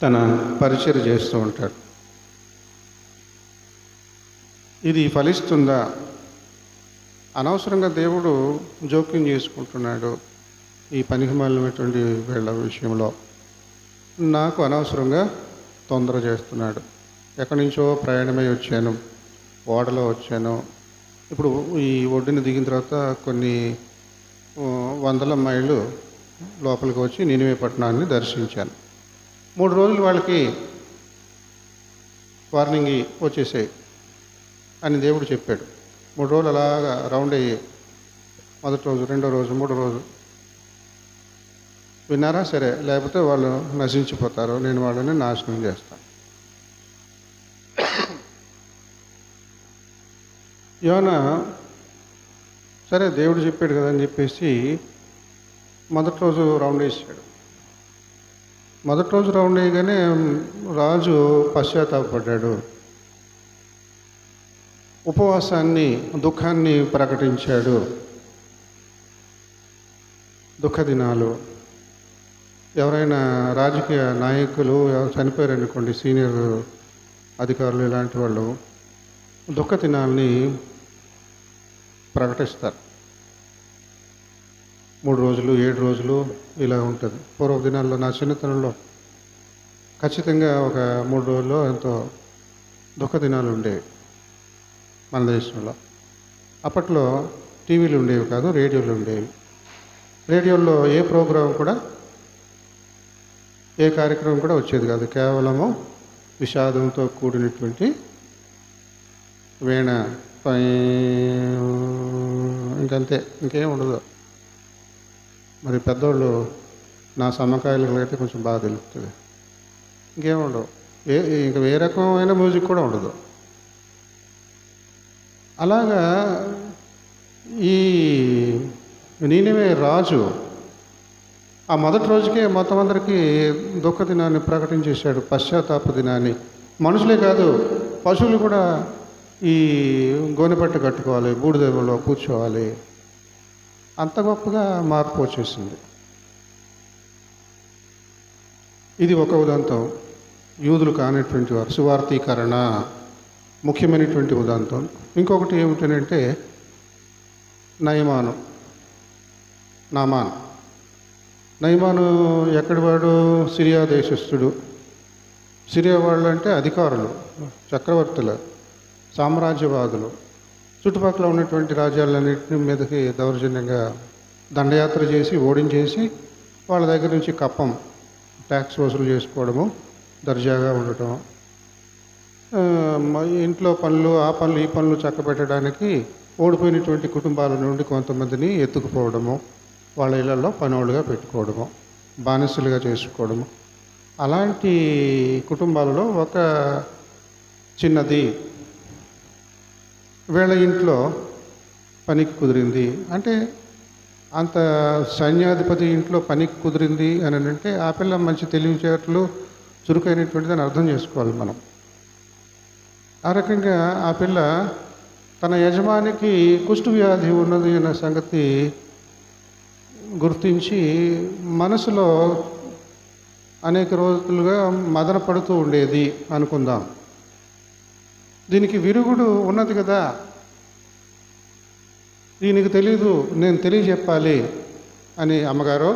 తన పరిచయం చేస్తూ ఉంటాడు. ఇది ఫలిస్తుందా? అనవసరంగా దేవుడు జోక్యం చేసుకుంటున్నాడు ఈ పనికిమాలినటువంటి వీళ్ళ విషయంలో. నాకు అనవసరంగా తొందర చేస్తున్నాడు. ఎక్కడి నుంచో ప్రయాణమై వచ్చాను, ఓడలో వచ్చాను. ఇప్పుడు ఈ ఒడ్డుని దిగిన తర్వాత కొన్ని వందల మైళ్ళు లోపలికి వచ్చి నినివే పట్టణాన్ని దర్శించాను. 3 రోజులు వాళ్ళకి వార్నింగ్ వచ్చేసాయి అని దేవుడు చెప్పాడు. 3 రోజులు అలాగా రౌండ్ అయ్యి, మొదటి రోజు, రెండో రోజు, మూడో రోజు విన్నారా? సరే, లేకపోతే వాళ్ళు నశించిపోతారు, నేను వాళ్ళని నాశనం చేస్తాను. యోనా సరే దేవుడు చెప్పాడు కదా అని చెప్పేసి మొదటి రోజు రౌండ్ వేసాడు. మొదటి రోజు రౌండ్ వేయగానే రాజు పశ్చాత్తాపడ్డాడు, ఉపవాసాన్ని, దుఃఖాన్ని ప్రకటించాడు. దుఃఖ దినాలు. ఎవరైనా రాజకీయ నాయకులు చనిపోయారనుకోండి, సీనియర్ అధికారులు ఇలాంటి వాళ్ళు దుఃఖ దినాల్ని ప్రకటిస్తారు. 3 రోజులు, 7 రోజులు ఇలా ఉంటుంది. పూర్వ దినాల్లో నా చిన్నతనంలో ఖచ్చితంగా ఒక 3 రోజుల్లో ఎంతో దుఃఖ దినాలు ఉండేవి మన దేశంలో. అప్పట్లో టీవీలు ఉండేవి కాదు, రేడియోలు ఉండేవి. రేడియోల్లో ఏ ప్రోగ్రాం కూడా, ఏ కార్యక్రమం కూడా వచ్చేది కాదు. కేవలము విషాదంతో కూడినటువంటి వీణ, ఇంకంతే, ఇంకేం ఉండదు. మరి పెద్దోళ్ళు నా సమకాలీకులు అయితే కొంచెం బాగా తెలుస్తుంది. ఇంకేం ఉండవు. ఇంకా ఏ రకమైన మ్యూజిక్ కూడా ఉండదు. అలాగా ఈ నీనివే రాజు ఆ మొదటి రోజుకే మొత్తం అందరికీ దుఃఖ దినాన్ని ప్రకటించేశాడు, పశ్చాత్తాప దినాన్ని. మనుషులే కాదు, పశువులు కూడా ఈ గోనెపట్ట కట్టుకోవాలి, బూడిదలో కూర్చోవాలి. అంత గొప్పగా మార్పు వచ్చేసింది. ఇది ఒక ఉదంతం. యూదులు కానిటువంటి వారు సువార్తీకరణ ముఖ్యమైనటువంటి ఉదంతం. ఇంకొకటి ఏమిటంటే నామాను. నయమాను ఎక్కడి వాడు? సిరియా దేశస్థుడు. సిరియా వాళ్ళు అంటే అధికారులు, చక్రవర్తులు, సామ్రాజ్యవాదులు. చుట్టుపక్కల ఉన్నటువంటి రాజ్యాలన్నింటి మీదకి దౌర్జన్యంగా దండయాత్ర చేసి ఓడించేసి వాళ్ళ దగ్గర నుంచి కప్పం, ట్యాక్స్ వసూలు చేసుకోవడము, దర్జాగా ఉండటం, ఇంట్లో పనులు, ఆ పనులు, ఈ పనులు చక్కబెట్టడానికి ఓడిపోయినటువంటి కుటుంబాల నుండి కొంతమందిని ఎత్తుకుపోవడము, వాళ్ళ ఇళ్లలో పనోళ్ళుగా పెట్టుకోవడము, బానిసలుగా చేసుకోవడము. అలాంటి కుటుంబాలలో ఒక చిన్నది వీళ్ళ ఇంట్లో పనికి కుదిరింది. అంటే అంత సైన్యాధిపతి ఇంట్లో పనికి కుదిరింది అని అంటే ఆ పిల్ల మంచి తెలివితేటలు, చురుకైనటువంటిదని అర్థం చేసుకోవాలి మనం. ఆ రకంగా ఆ పిల్ల తన యజమానికి కుష్టు వ్యాధి ఉన్నది అన్న సంగతి గుర్తించి మనసులో అనేక రోజులుగా మదన పడుతూ ఉండేది అనుకుందాం. దీనికి విరుగుడు ఉన్నది కదా, దీనికి తెలీదు, నేను తెలియజెప్పాలి అని అమ్మగారు,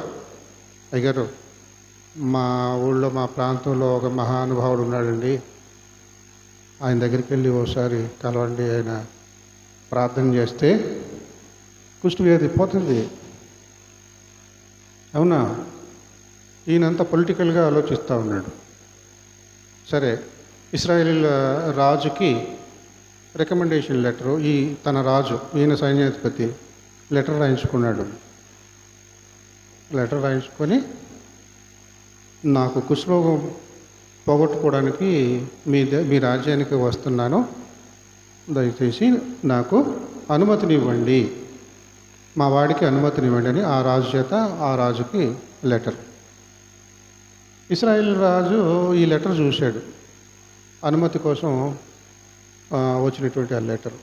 అయ్యగారు, మా ఊళ్ళో, మా ప్రాంతంలో ఒక మహానుభావుడు ఉన్నాడండి, ఆయన దగ్గరికి వెళ్ళి ఓసారి కలవండి, ఆయన ప్రార్థన చేస్తే కుష్టు వ్యాధి పోతుంది. అవునా? ఈయనంతా పొలిటికల్గా ఆలోచిస్తూ ఉన్నాడు. సరే, ఇశ్రాయేల్ రాజుకి రికమెండేషన్ లెటరు, తన రాజు, ఈయన సైన్యాధిపతి లెటర్ రాయించుకున్నాడు. లెటర్ రాయించుకొని నాకు కుష్ఠరోగం పోగొట్టుకోవడానికి మీ రాజ్యానికి వస్తున్నాను, దయచేసి నాకు అనుమతినివ్వండి, మా వాడికి అనుమతినివ్వండి అని ఆ రాజు చేత ఆ రాజుకి లెటర్. ఇశ్రాయేల్ రాజు ఈ లెటర్ చూశాడు, అనుమతి కోసం వచ్చినటువంటి ఆ లెటర్.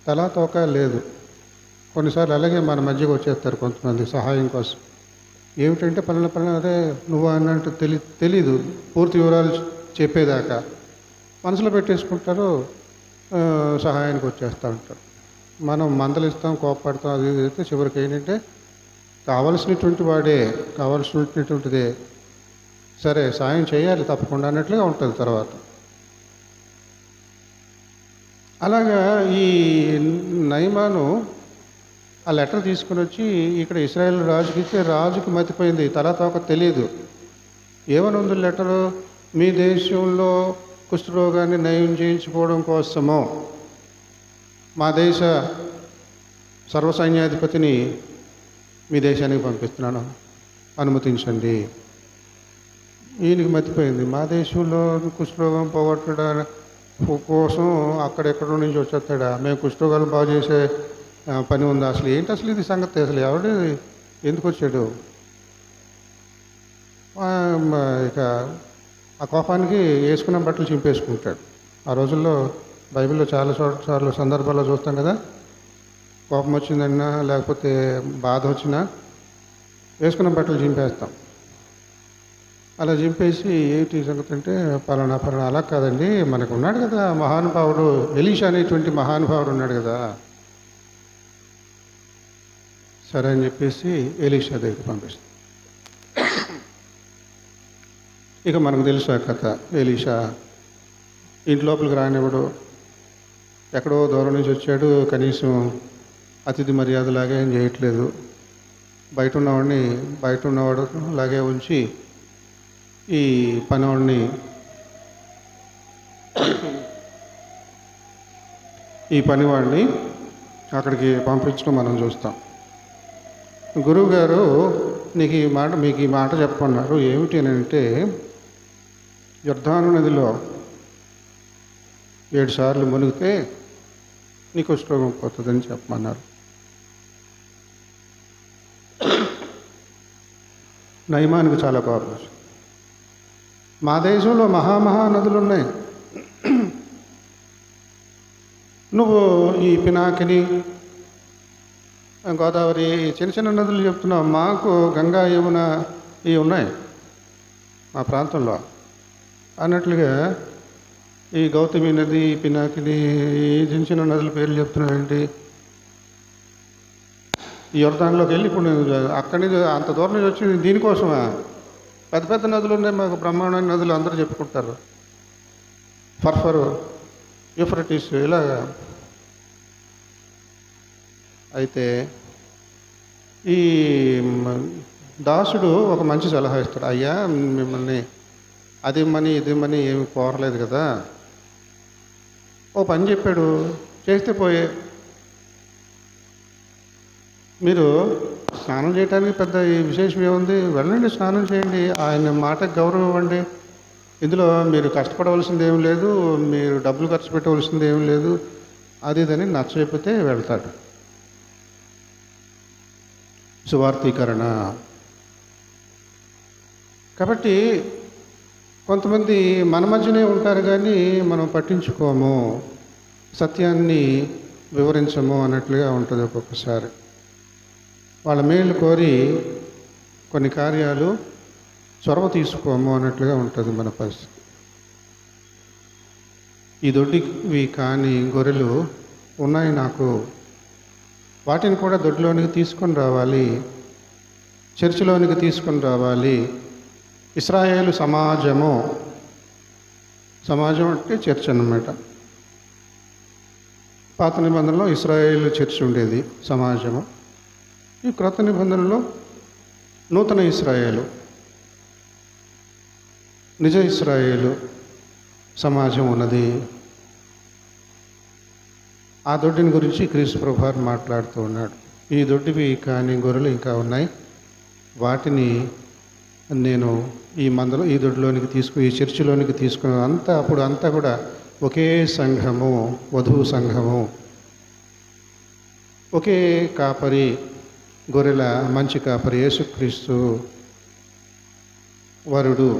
తలా తోక లేదు. కొన్నిసార్లు అలాగే మన మధ్యకు వచ్చేస్తారు కొంతమంది సహాయం కోసం. ఏమిటంటే పలానా అదే నువ్వు అన్నట్టు తెలీదు, పూర్తి వివరాలు చెప్పేదాకా మనసులో పెట్టేసుకుంటారు, సహాయానికి వచ్చేస్తూ ఉంటారు. మనం మందలిస్తాం, కోపపడతాం, అది అయితే చివరికి ఏంటంటే కావలసినటువంటిదే, సరే సాయం చేయాలి తప్పకుండా అన్నట్లుగా ఉంటుంది తర్వాత. అలాగా ఈ నయమాను ఆ లెటర్ తీసుకుని వచ్చి ఇక్కడ ఇశ్రాయేల్ రాజుకి ఇస్తే రాజుకి మతిపోయింది, తలా తోక తెలియదు. ఏమని ఉంది లెటరు? మీ దేశంలో కుష్ఠరోగాన్ని నయం చేయించుకోవడం కోసము మా దేశ సర్వసైన్యాధిపతిని మీ దేశానికి పంపిస్తున్నాను, అనుమతించండి. ఈయనకి మతిపోయింది, మా దేశంలో కుష్ఠరోగం పోగొట్టడం కోసం అక్కడెక్కడో నుంచి వచ్చేస్తాడా, మేము కుష్ఠరోగాలు బాగు చేసే పని ఉందా, అసలు ఏంటి అసలు ఇది సంగతి, అసలు ఎవడు ఎందుకు వచ్చాడు? ఇక ఆ కోపానికి వేసుకున్న బట్టలు చింపేసుకుంటాడు. ఆ రోజుల్లో బైబిల్లో చాలా సందర్భాల్లో చూస్తాం కదా, కోపం వచ్చిందన్నా లేకపోతే బాధ వచ్చినా వేసుకున్న బట్టలు చింపేస్తాం. అలా చింపేసి ఏంటి సంగతి అంటే పలానా అలా కాదండి, మనకు ఉన్నాడు కదా మహానుభావుడు ఎలీషా అనేటువంటి మహానుభావుడు ఉన్నాడు కదా, సరే అని చెప్పేసి ఎలీషా దగ్గరికి పంపిస్తాం. ఇక మనకు తెలుసు ఆ కథ. ఎలీషా ఇంటి లోపలికి రానివ్వడు, ఎక్కడో దూరం నుంచి వచ్చాడు, కనీసం అతిథి మర్యాదలాగే ఏం చేయట్లేదు, బయట ఉన్నవాడు లాగే ఉంచి ఈ పనివాడిని అక్కడికి పంపించడం మనం చూస్తాం. గురువు గారు మీకు ఈ మాట చెప్పమన్నారు. ఏమిటి అని అంటే, యొర్దాను నదిలో 7 సార్లు మునిగితే నీకు కుష్ఠరోగం పోతుందని చెప్పమన్నారు. నయమానికి చాలా కోపం వచ్చింది. మా దేశంలో మహానదులు ఉన్నాయి, నువ్వు ఈ పినాకిని, గోదావరి, చిన్న చిన్న నదులు చెప్తున్నావు, మాకు గంగా, యమున ఇవి ఉన్నాయి మా ప్రాంతంలో అన్నట్లుగా ఈ గౌతమి నది, పినాకిని, ఈ చిన్న చిన్న నదుల పేర్లు చెప్తున్నావేంటి? ఈ యొర్దాన్లోకి వెళ్ళి ఇప్పుడు అక్కడి నుంచి అంత దూరం నుంచి వచ్చి దీనికోసమా? పెద్ద పెద్ద నదులు ఉన్నాయి మాకు, బ్రహ్మాండమైన నదులు అందరూ చెప్పుకుంటారు, ఫర్ఫరు, యూఫ్రటీస్, ఇలాగా. అయితే ఈ దాసుడు ఒక మంచి సలహా ఇస్తాడు. అయ్యా, మిమ్మల్ని అదిమ్మని ఇదిమ్మని ఏమి కోరలేదు కదా, ఓ పని చెప్పాడు, చేస్తే పోయే. మీరు స్నానం చేయడానికి పెద్ద ఈ విశేషం ఏముంది, వెళ్ళండి స్నానం చేయండి, ఆయన మాటకు గౌరవం ఇవ్వండి, ఇందులో మీరు కష్టపడవలసింది ఏం లేదు, మీరు డబ్బులు ఖర్చు పెట్టవలసింది ఏం లేదు, అది ఇదని నచ్చకపోతే వెళ్తాడు. సువార్తీకరణ. కాబట్టి కొంతమంది మన మధ్యనే ఉంటారు కానీ మనం పట్టించుకోము, సత్యాన్ని వివరించము అన్నట్లుగా ఉంటుంది. ఒక్కొక్కసారి వాళ్ళ మేలు కోరి కొన్ని కార్యాలు చొరవ తీసుకోము అన్నట్లుగా ఉంటుంది మన పరిస్థితి. ఈ దొడ్డివి కాని గొర్రెలు ఉన్నాయి నాకు, వాటిని కూడా దొడ్లోనికి తీసుకొని రావాలి, చర్చిలోనికి తీసుకొని రావాలి. ఇశ్రాయేలు సమాజం అంటే చర్చ్ అన్నమాట. పాత నిబంధనలో ఇశ్రాయేలు చర్చ్ ఉండేది, సమాజము. ఈ క్రొత్త నిబంధనలో నూతన ఇశ్రాయేలు, నిజ ఇశ్రాయేలు సమాజం ఉన్నది. ఆ దొడ్డిని గురించి క్రీస్తు ప్రభువారు మాట్లాడుతూ ఉన్నాడు. ఈ దొడ్డివి కాని గొర్రెలు ఇంకా ఉన్నాయి, వాటిని నేను ఈ దొడ్లోనికి ఈ చర్చిలోనికి తీసుకున్న అప్పుడు అంతా కూడా ఒకే సంఘము, వధువు సంఘము, ఒకే కాపరి, గొర్రెల మంచి కాపరి యేసుక్రీస్తు వరుడు,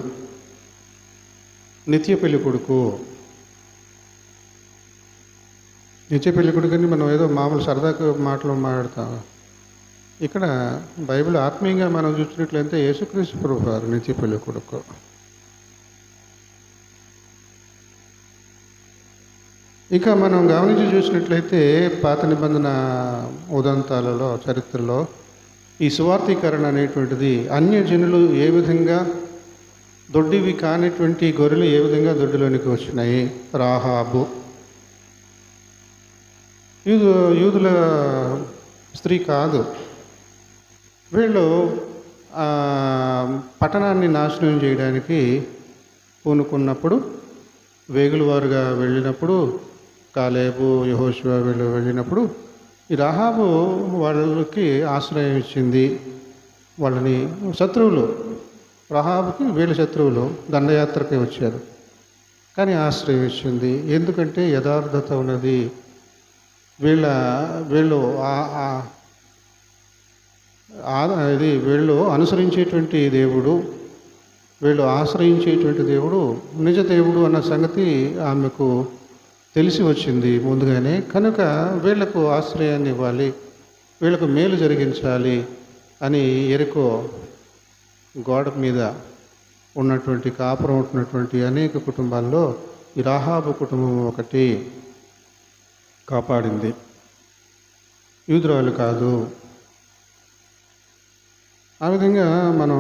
నిత్య పెళ్లి కొడుకు. నిత్య పెళ్లి కొడుకుని మనం ఏదో మామూలు సరదాగా మాటలు మాట్లాడతాం. ఇక్కడ బైబిల్ ఆత్మీయంగా మనం చూసినట్లయితే యేసుక్రీస్తు ప్రభువారు నిత్య పెళ్లి కొడుకు. ఇంకా మనం గమనించి చూసినట్లయితే పాత నిబంధన ఉదంతాలలో, చరిత్రలో ఈ సువార్తీకరణ అనేటువంటిది అన్యజనులు ఏ విధంగా దొడ్డివి కానిటువంటి గొర్రెలు ఏ విధంగా దొడ్డిలోనికి వచ్చినాయి. రాహాబు యూదుల స్త్రీ కాదు. వీళ్ళు పట్టణాన్ని నాశనం చేయడానికి పూనుకున్నప్పుడు, వేగులవారుగా వెళ్ళినప్పుడు, కాలేబు, యెహోషువ వీళ్ళు వెళ్ళినప్పుడు ఈ రాహాబు వాళ్ళకి ఆశ్రయం ఇచ్చింది. వాళ్ళని శత్రువులు, రాహాబుకి వీళ్ళ శత్రువులు దండయాత్రకి వచ్చారు, కానీ ఆశ్రయం ఇచ్చింది. ఎందుకంటే యథార్థత ఉన్నది. వీళ్ళు వీళ్ళు అనుసరించేటువంటి దేవుడు, వీళ్ళు ఆశ్రయించేటువంటి దేవుడు నిజ దేవుడు అన్న సంగతి ఆమెకు తెలిసి వచ్చింది ముందుగానే. కనుక వీళ్లకు ఆశ్రయాన్ని ఇవ్వాలి, వీళ్ళకు మేలు జరిగించాలి అని ఎరుకో గోడ మీద ఉన్నటువంటి కాపురం ఉంటున్నటువంటి అనేక కుటుంబాల్లో ఈ రాహాబు కుటుంబం ఒకటి కాపాడింది, యూదురాలు కాదు. ఆ విధంగా మనం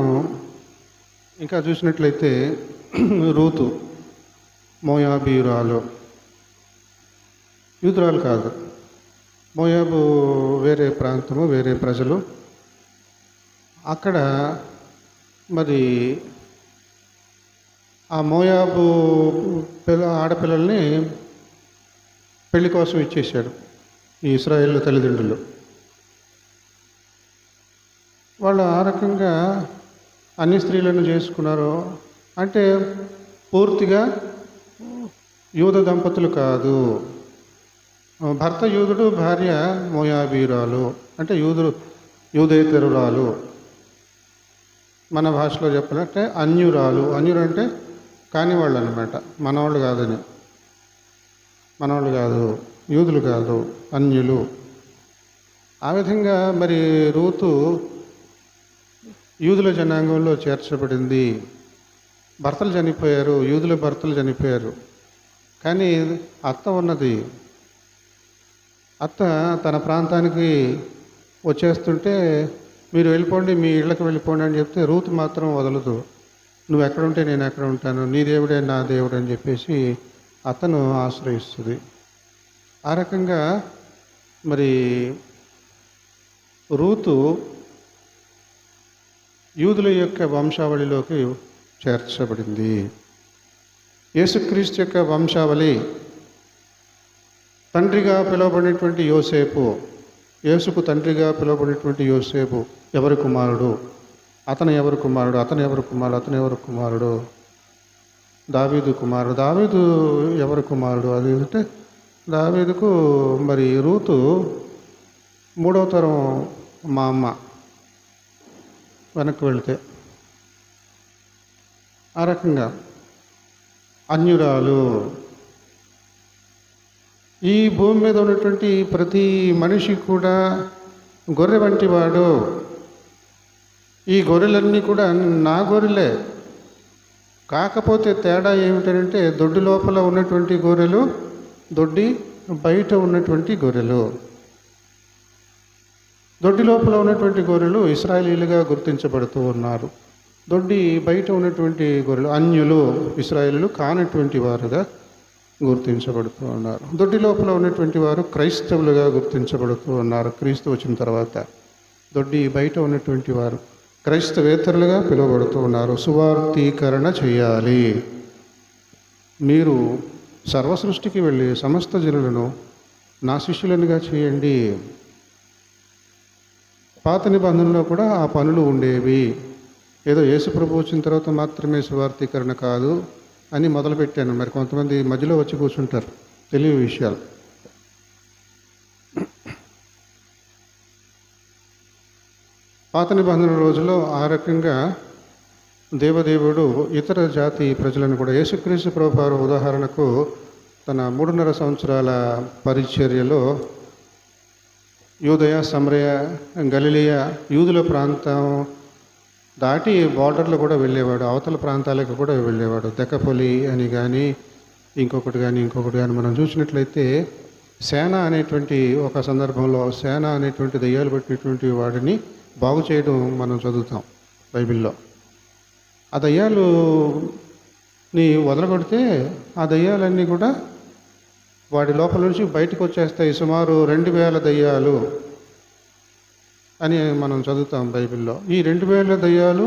ఇంకా చూసినట్లయితే రూతు మోయాబీయురాలు, యూదురాలు కాదు. మోయాబు వేరే ప్రాంతము, వేరే ప్రజలు. అక్కడ మరి ఆ మోయాబు ఆడపిల్లల్ని పెళ్లి కోసం ఇచ్చేశాడు ఈ ఇశ్రాయేలు తల్లిదండ్రులు. వాళ్ళు ఆ రకంగా అన్ని స్త్రీలను చేసుకున్నారు. అంటే పూర్తిగా యూద దంపతులు కాదు. భర్త యూదుడు, భార్య మోయాబీరాలు, అంటే యూదేతరురాలు. మన భాషలో చెప్పాలంటే అన్యురాలు. అన్యురు అంటే కానివాళ్ళు అనమాట, మనవాళ్ళు కాదని. మనవాళ్ళు కాదు, యూదులు కాదు, అన్యులు. ఆ విధంగా మరి రూతు యూదుల జనాంగంలో చేర్చబడింది. భర్తలు చనిపోయారు, యూదుల భర్తలు చనిపోయారు, కానీ అత్త ఉన్నది. అత్త తన ప్రాంతానికి వచ్చేస్తుంటే మీరు వెళ్ళిపోండి, మీ ఇళ్ళకి వెళ్ళిపోండి అని చెప్తే రూతు మాత్రం వదలదు. నువ్వు ఎక్కడుంటే నేను ఎక్కడ ఉంటాను, నీ దేవుడే నా దేవుడు అని చెప్పేసి అతను ఆశ్రయిస్తుంది. ఆ రకంగా మరి రూతు యూదుల యొక్క వంశావళిలోకి చేర్చబడింది. యేసుక్రీస్తు యొక్క వంశావళి తండ్రిగా పిలువబడినటువంటి యోసేపు, యేసుకు తండ్రిగా పిలువబడినటువంటి యోసేపు ఎవరి కుమారుడు? అతను ఎవరి కుమారుడు? అతను ఎవరి కుమారుడు? అతను ఎవరి కుమారుడు? దావీదు కుమారుడు. దావీదు ఎవరి కుమారుడు? అది అంటే దావీదుకు మరి రూతు మూడవ తరం మా అమ్మ వెనక్కి వెళితే. ఆ రకంగా అన్యురాలు. ఈ భూమి మీద ఉన్నటువంటి ప్రతి మనిషి కూడా గొర్రె వంటి వాడు. ఈ గొర్రెలన్నీ కూడా నా గొర్రెలే. కాకపోతే తేడా ఏమిటంటే దొడ్డి లోపల ఉన్నటువంటి గొర్రెలు, దొడ్డి బయట ఉన్నటువంటి గొర్రెలు. దొడ్డి లోపల ఉన్నటువంటి గొర్రెలు ఇశ్రాయేలీలుగా గుర్తించబడుతూ ఉన్నారు. దొడ్డి బయట ఉన్నటువంటి గొర్రెలు అన్యులు, ఇశ్రాయేలీలు కానటువంటి వారుగా గుర్తించబడుతూ ఉన్నారు. దొడ్డి లోపల ఉన్నటువంటి వారు క్రైస్తవులుగా గుర్తించబడుతూ ఉన్నారు క్రీస్తు వచ్చిన తర్వాత. దొడ్డి బయట ఉన్నటువంటి వారు క్రైస్తవేతరులుగా పిలువబడుతూ ఉన్నారు. సువార్తీకరణ చేయాలి. మీరు సర్వ సృష్టికి వెళ్ళి సమస్త జనులను నా శిష్యులనుగా చేయండి. పాత నిబంధనలో కూడా ఆ పనులు ఉండేవి. ఏదో యేసు ప్రభు వచ్చిన తర్వాత మాత్రమే సువార్తీకరణ కాదు అని మొదలుపెట్టాను. మరి కొంతమంది మధ్యలో వచ్చి కూర్చుంటారు తెలియని విషయాలు. పాత నిబంధన రోజుల్లో ఆ రకంగా దేవదేవుడు ఇతర జాతి ప్రజలను కూడా, యేసుక్రీస్తు ప్రభువారు ఉదాహరణకు తన 3.5 సంవత్సరాల పరిచర్యలో యూదయ, సమరయ, గలిలయ, యూదుల ప్రాంతం దాటి బార్డర్లు కూడా వెళ్ళేవాడు. అవతల ప్రాంతాలకు కూడా వెళ్ళేవాడు. దెకపొలి అని కానీ ఇంకొకటి కానీ మనం చూసినట్లయితే సేన అనేటువంటి ఒక సందర్భంలో సేన అనేటువంటి దెయ్యాలు పట్టినటువంటి వాడిని బాగు చేయడం మనం చదువుతాం బైబిల్లో. ఆ దయ్యాలుని వదలగొడితే ఆ దయ్యాలన్నీ కూడా వాడి లోపల నుంచి బయటకు వచ్చేస్తాయి. సుమారు 2000 దయ్యాలు అని మనం చదువుతాం బైబిల్లో. ఈ 2000 దయ్యాలు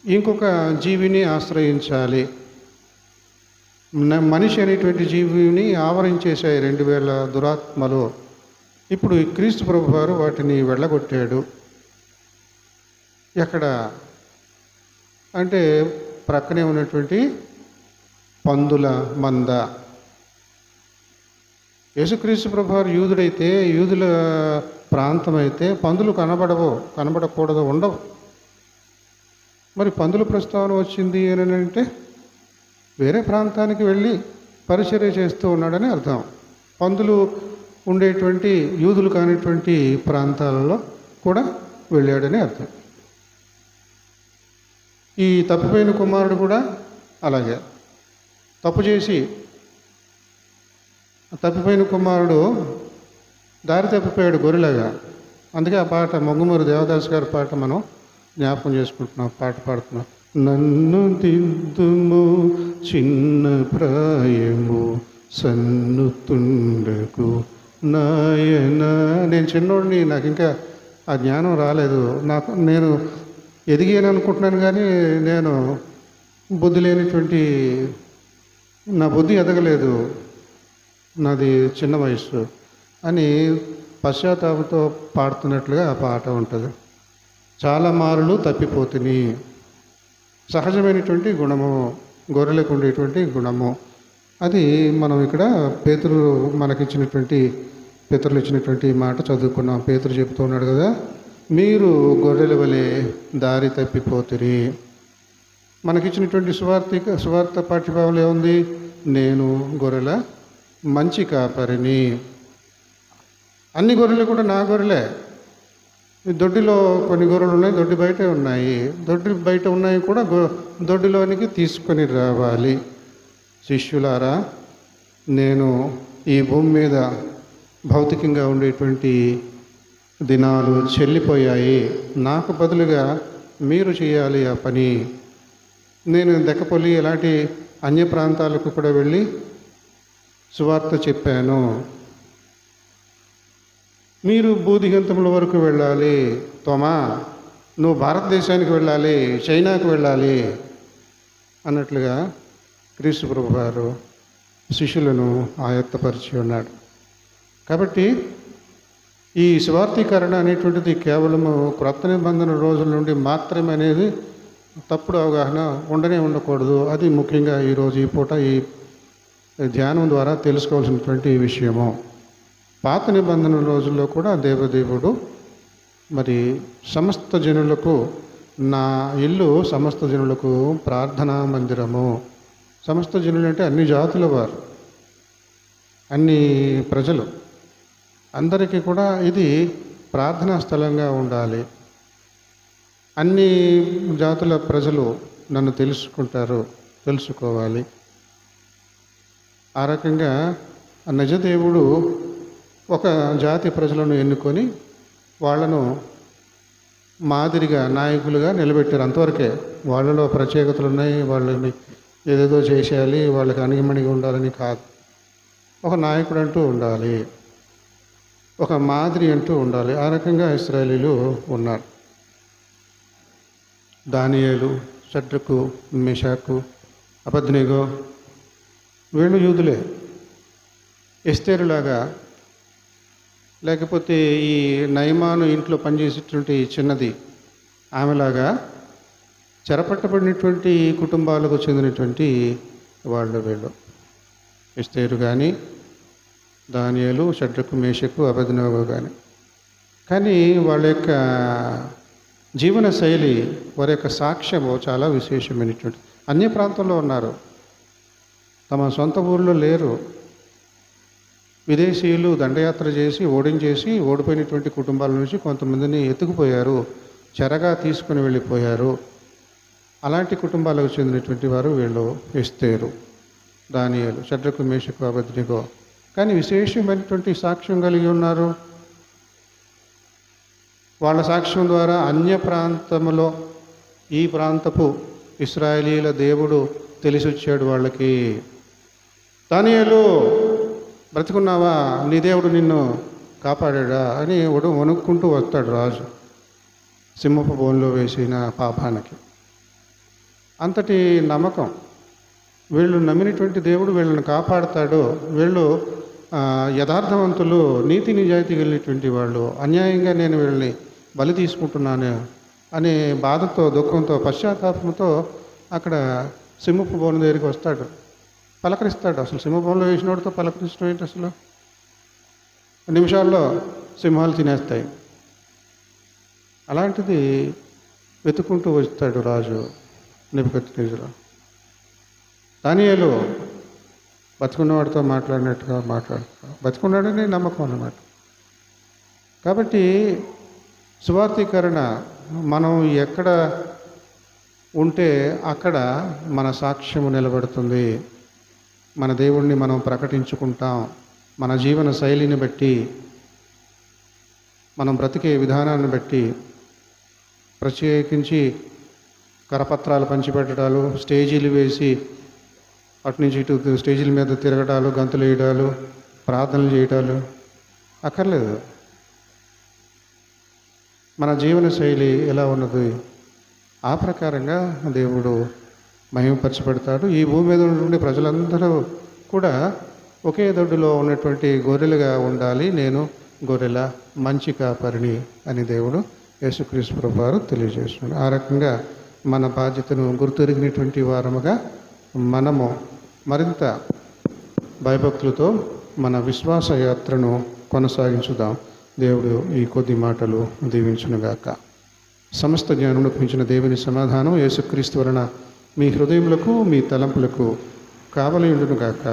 ఇంకొక జీవిని ఆశ్రయించాలి. మనిషి అనేటువంటి జీవిని ఆవరించేశాయి 2000 దురాత్మలు. ఇప్పుడు ఈ క్రీస్తు ప్రభు వారు వాటిని వెళ్ళగొట్టాడు. ఎక్కడ అంటే ప్రక్కనే ఉన్నటువంటి పందుల మంద. యేసుక్రీస్తు ప్రభు వారు యూదుడైతే, యూదుల ప్రాంతం అయితే పందులు కనబడకూడదు, ఉండవు. మరి పందుల ప్రస్తావన వచ్చింది అని అంటే వేరే ప్రాంతానికి వెళ్ళి పరిచర్య చేస్తూ ఉన్నాడని అర్థం. పందులు ఉండేటువంటి యూదులు కానిటువంటి ప్రాంతాలలో కూడా వెళ్ళాడని అర్థం. ఈ తప్పిపోయిన కుమారుడు కూడా అలాగే తప్పు చేసి, తప్పిపోయిన కుమారుడు దారి తప్పిపోయాడు గొర్రెలాగా. అందుకే ఆ పాట మొంగుమూరి దేవదాస్ గారి పాట మనం జ్ఞాపకం చేసుకుంటున్నాం, పాట పాడుతున్నాం. నన్ను దిద్దుము చిన్న ప్రాయము సన్నుతుండకు నాయన. నేను చిన్నోడిని, నాకు ఇంకా ఆ జ్ఞానం రాలేదు. నేను ఎదిగాను అనుకుంటున్నాను, కానీ నేను బుద్ధి లేనిటువంటి, నా బుద్ధి ఎదగలేదు, నాది చిన్న వయస్సు అని పశ్చాత్తాపంతో పాడుతున్నట్లుగా ఆ పాట ఉంటుంది. చాలా మారులు తప్పిపోతుని, సహజమైనటువంటి గుణము, గొర్రెలకు ఉండేటువంటి గుణము. అది మనం ఇక్కడ పేతురు పితరులు ఇచ్చినటువంటి మాట చదువుకున్నాం. పేతురు చెబుతూ ఉన్నాడు కదా, మీరు గొర్రెల వలె దారి తప్పిపోతురి. మనకిచ్చినటువంటి సువార్త పాఠ్యభావం ఏముంది? నేను గొర్రెల మంచి కాపరిని. అన్ని గొర్రెలు కూడా నా గొర్రెలే. దొడ్డిలో కొన్ని గొర్రెలు ఉన్నాయి, దొడ్డి బయటే ఉన్నాయి. దొడ్డి బయట ఉన్నాయి కూడా దొడ్డిలోనికి తీసుకొని రావాలి. శిష్యులారా, నేను ఈ భూమి మీద భౌతికంగా ఉండేటువంటి దినాలు చెల్లిపోయాయి. నాకు బదులుగా మీరు చేయాలి ఆ పని. నేను దెక్కపల్లి ఇలాంటి అన్య ప్రాంతాలకు కూడా వెళ్ళి సువార్త చెప్పాను. మీరు భూదిగంతముల వరకు వెళ్ళాలి. తోమా, నువ్వు భారతదేశానికి వెళ్ళాలి, చైనాకు వెళ్ళాలి అన్నట్లుగా క్రీస్తు ప్రభు వారు శిష్యులను ఆయత్తపరిచి ఉన్నాడు. కాబట్టి ఈ సువార్తీకరణ అనేటువంటిది కేవలము క్రొత్త నిబంధన రోజుల నుండి మాత్రమే అనేది తప్పుడు అవగాహన ఉండకూడదు. అది ముఖ్యంగా ఈరోజు ఈ పూట ఈ ధ్యానం ద్వారా తెలుసుకోవాల్సినటువంటి విషయము. పాత నిబంధన రోజుల్లో కూడా దేవదేవుడు మరి సమస్త జనులకు, నా ఇల్లు సమస్త జనులకు ప్రార్థనా మందిరము. సమస్త జనులు అంటే అన్ని జాతుల వారు, అన్ని ప్రజలు, అందరికీ కూడా ఇది ప్రార్థనా స్థలంగా ఉండాలి. అన్ని జాతుల ప్రజలు నన్ను తెలుసుకోవాలి. ఆ రకంగా నిజదేవుడు ఒక జాతి ప్రజలను ఎన్నుకొని వాళ్ళను మాదిరిగా నాయకులుగా నిలబెట్టారు. అంతవరకే. వాళ్ళలో ప్రత్యేకతలు ఉన్నాయి, వాళ్ళని ఏదేదో చేసేయాలి, వాళ్ళకి అణిగిమణిగి ఉండాలని కాదు. ఒక నాయకుడు అంటూ ఉండాలి, ఒక మాదిరి అంటూ ఉండాలి. ఆ రకంగా ఇశ్రాయేలీలు ఉన్నారు. దానియేలు, షడ్రకు, మెషాకు, అబద్నెగో వీళ్ళు యూదులే. ఎస్తేరులాగా, లేకపోతే ఈ నయమాను ఇంట్లో పనిచేసేటువంటి చిన్నది ఆమెలాగా చెరపట్టబడినటువంటి కుటుంబాలకు చెందినటువంటి వీళ్ళు. ఎస్తేరు కానీ, దానియేలు, షడ్రకు, మేషకు, అబద్నెగో కానీ వాళ్ళ యొక్క జీవన శైలి, వారి యొక్క సాక్ష్యము చాలా విశేషమైనటువంటి. అన్య ప్రాంతంలో ఉన్నారు, తమ సొంత ఊళ్ళో లేరు. విదేశీయులు దండయాత్ర చేసి ఓడిపోయినటువంటి కుటుంబాల నుంచి కొంతమందిని ఎత్తుకుపోయారు, చెరగా తీసుకుని వెళ్ళిపోయారు. అలాంటి కుటుంబాలకు చెందినటువంటి వారు వీళ్ళు. ఎస్తేరు, దానియేలు, షడ్రకు, మేషకు, అబద్నెగో కానీ విశేషమైనటువంటి సాక్ష్యం కలిగి ఉన్నారు. వాళ్ళ సాక్ష్యం ద్వారా అన్య ప్రాంతంలో ఈ ప్రాంతపు ఇశ్రాయేలీల దేవుడు తెలిసి వచ్చాడు వాళ్ళకి. దానియేలు, బ్రతికున్నావా? నీ దేవుడు నిన్ను కాపాడా అని వణుక్కుంటూ వస్తాడు రాజు. సింహపు బోన్లో వేసిన పాపానికి. అంతటి నమ్మకం. వీళ్ళు నమ్మినటువంటి దేవుడు వీళ్ళని కాపాడుతాడు, వీళ్ళు యథార్థవంతులు, నీతి నిజాయితీ కలిగినటువంటి వాళ్ళు, అన్యాయంగా నేను వీళ్ళని బలి తీసుకుంటున్నాను అనే బాధతో, దుఃఖంతో, పశ్చాత్తాపంతో అక్కడ సింహపు బోను దగ్గరికి వస్తాడు, పలకరిస్తాడు. అసలు సింహభవనంలో వేసినోడితో పలకరించడం ఏంటి? అసలు నిమిషాల్లో సింహాలు తినేస్తాయి. అలాంటిది వెతుక్కుంటూ వస్తాడు రాజు నెబుకద్నెజరు. దానియేలు బతుకున్నవాడితో మాట్లాడినట్టుగా బతుకున్నాడని నమ్మకం అన్నమాట. కాబట్టి సువార్తీకరణ మనం ఎక్కడ ఉంటే అక్కడ మన సాక్ష్యము నిలబడుతుంది. మన దేవుణ్ణి మనం ప్రకటించుకుంటాం. మన జీవన శైలిని బట్టి, మనం బ్రతికే విధానాన్ని బట్టి, ప్రత్యేకించి కరపత్రాలు పంచిపెట్టడాలు, స్టేజీలు వేసి అటు నుంచి ఇటు స్టేజీల మీద తిరగడాలు, గంతులు వేయడాలు, ప్రార్థనలు చేయడాలు అక్కర్లేదు. మన జీవన శైలి ఎలా ఉన్నది ఆ ప్రకారంగా దేవుడు మహిమపరచబడతాడు. ఈ భూమి మీద ఉండే ప్రజలందరూ కూడా ఒకే దొడ్డులో ఉన్నటువంటి గొర్రెలుగా ఉండాలి. నేను గొర్రెల మంచి కాపరిని అని దేవుడు యేసుక్రీస్తు ప్రభువారు తెలియజేస్తున్నాడు. ఆ రకంగా మన బాధ్యతను గుర్తెరిగినటువంటి వారముగా మనము మరింత భయభక్తులతో మన విశ్వాస యాత్రను కొనసాగించుదాం. దేవుడు ఈ కొద్ది మాటలు దీవించునుగాక. సమస్త జ్ఞానమును మించిన దేవుని సమాధానం యేసుక్రీస్తు వలన మీ హృదయములకు, మీ తలంపులకు కావలి ఉండునుగాక.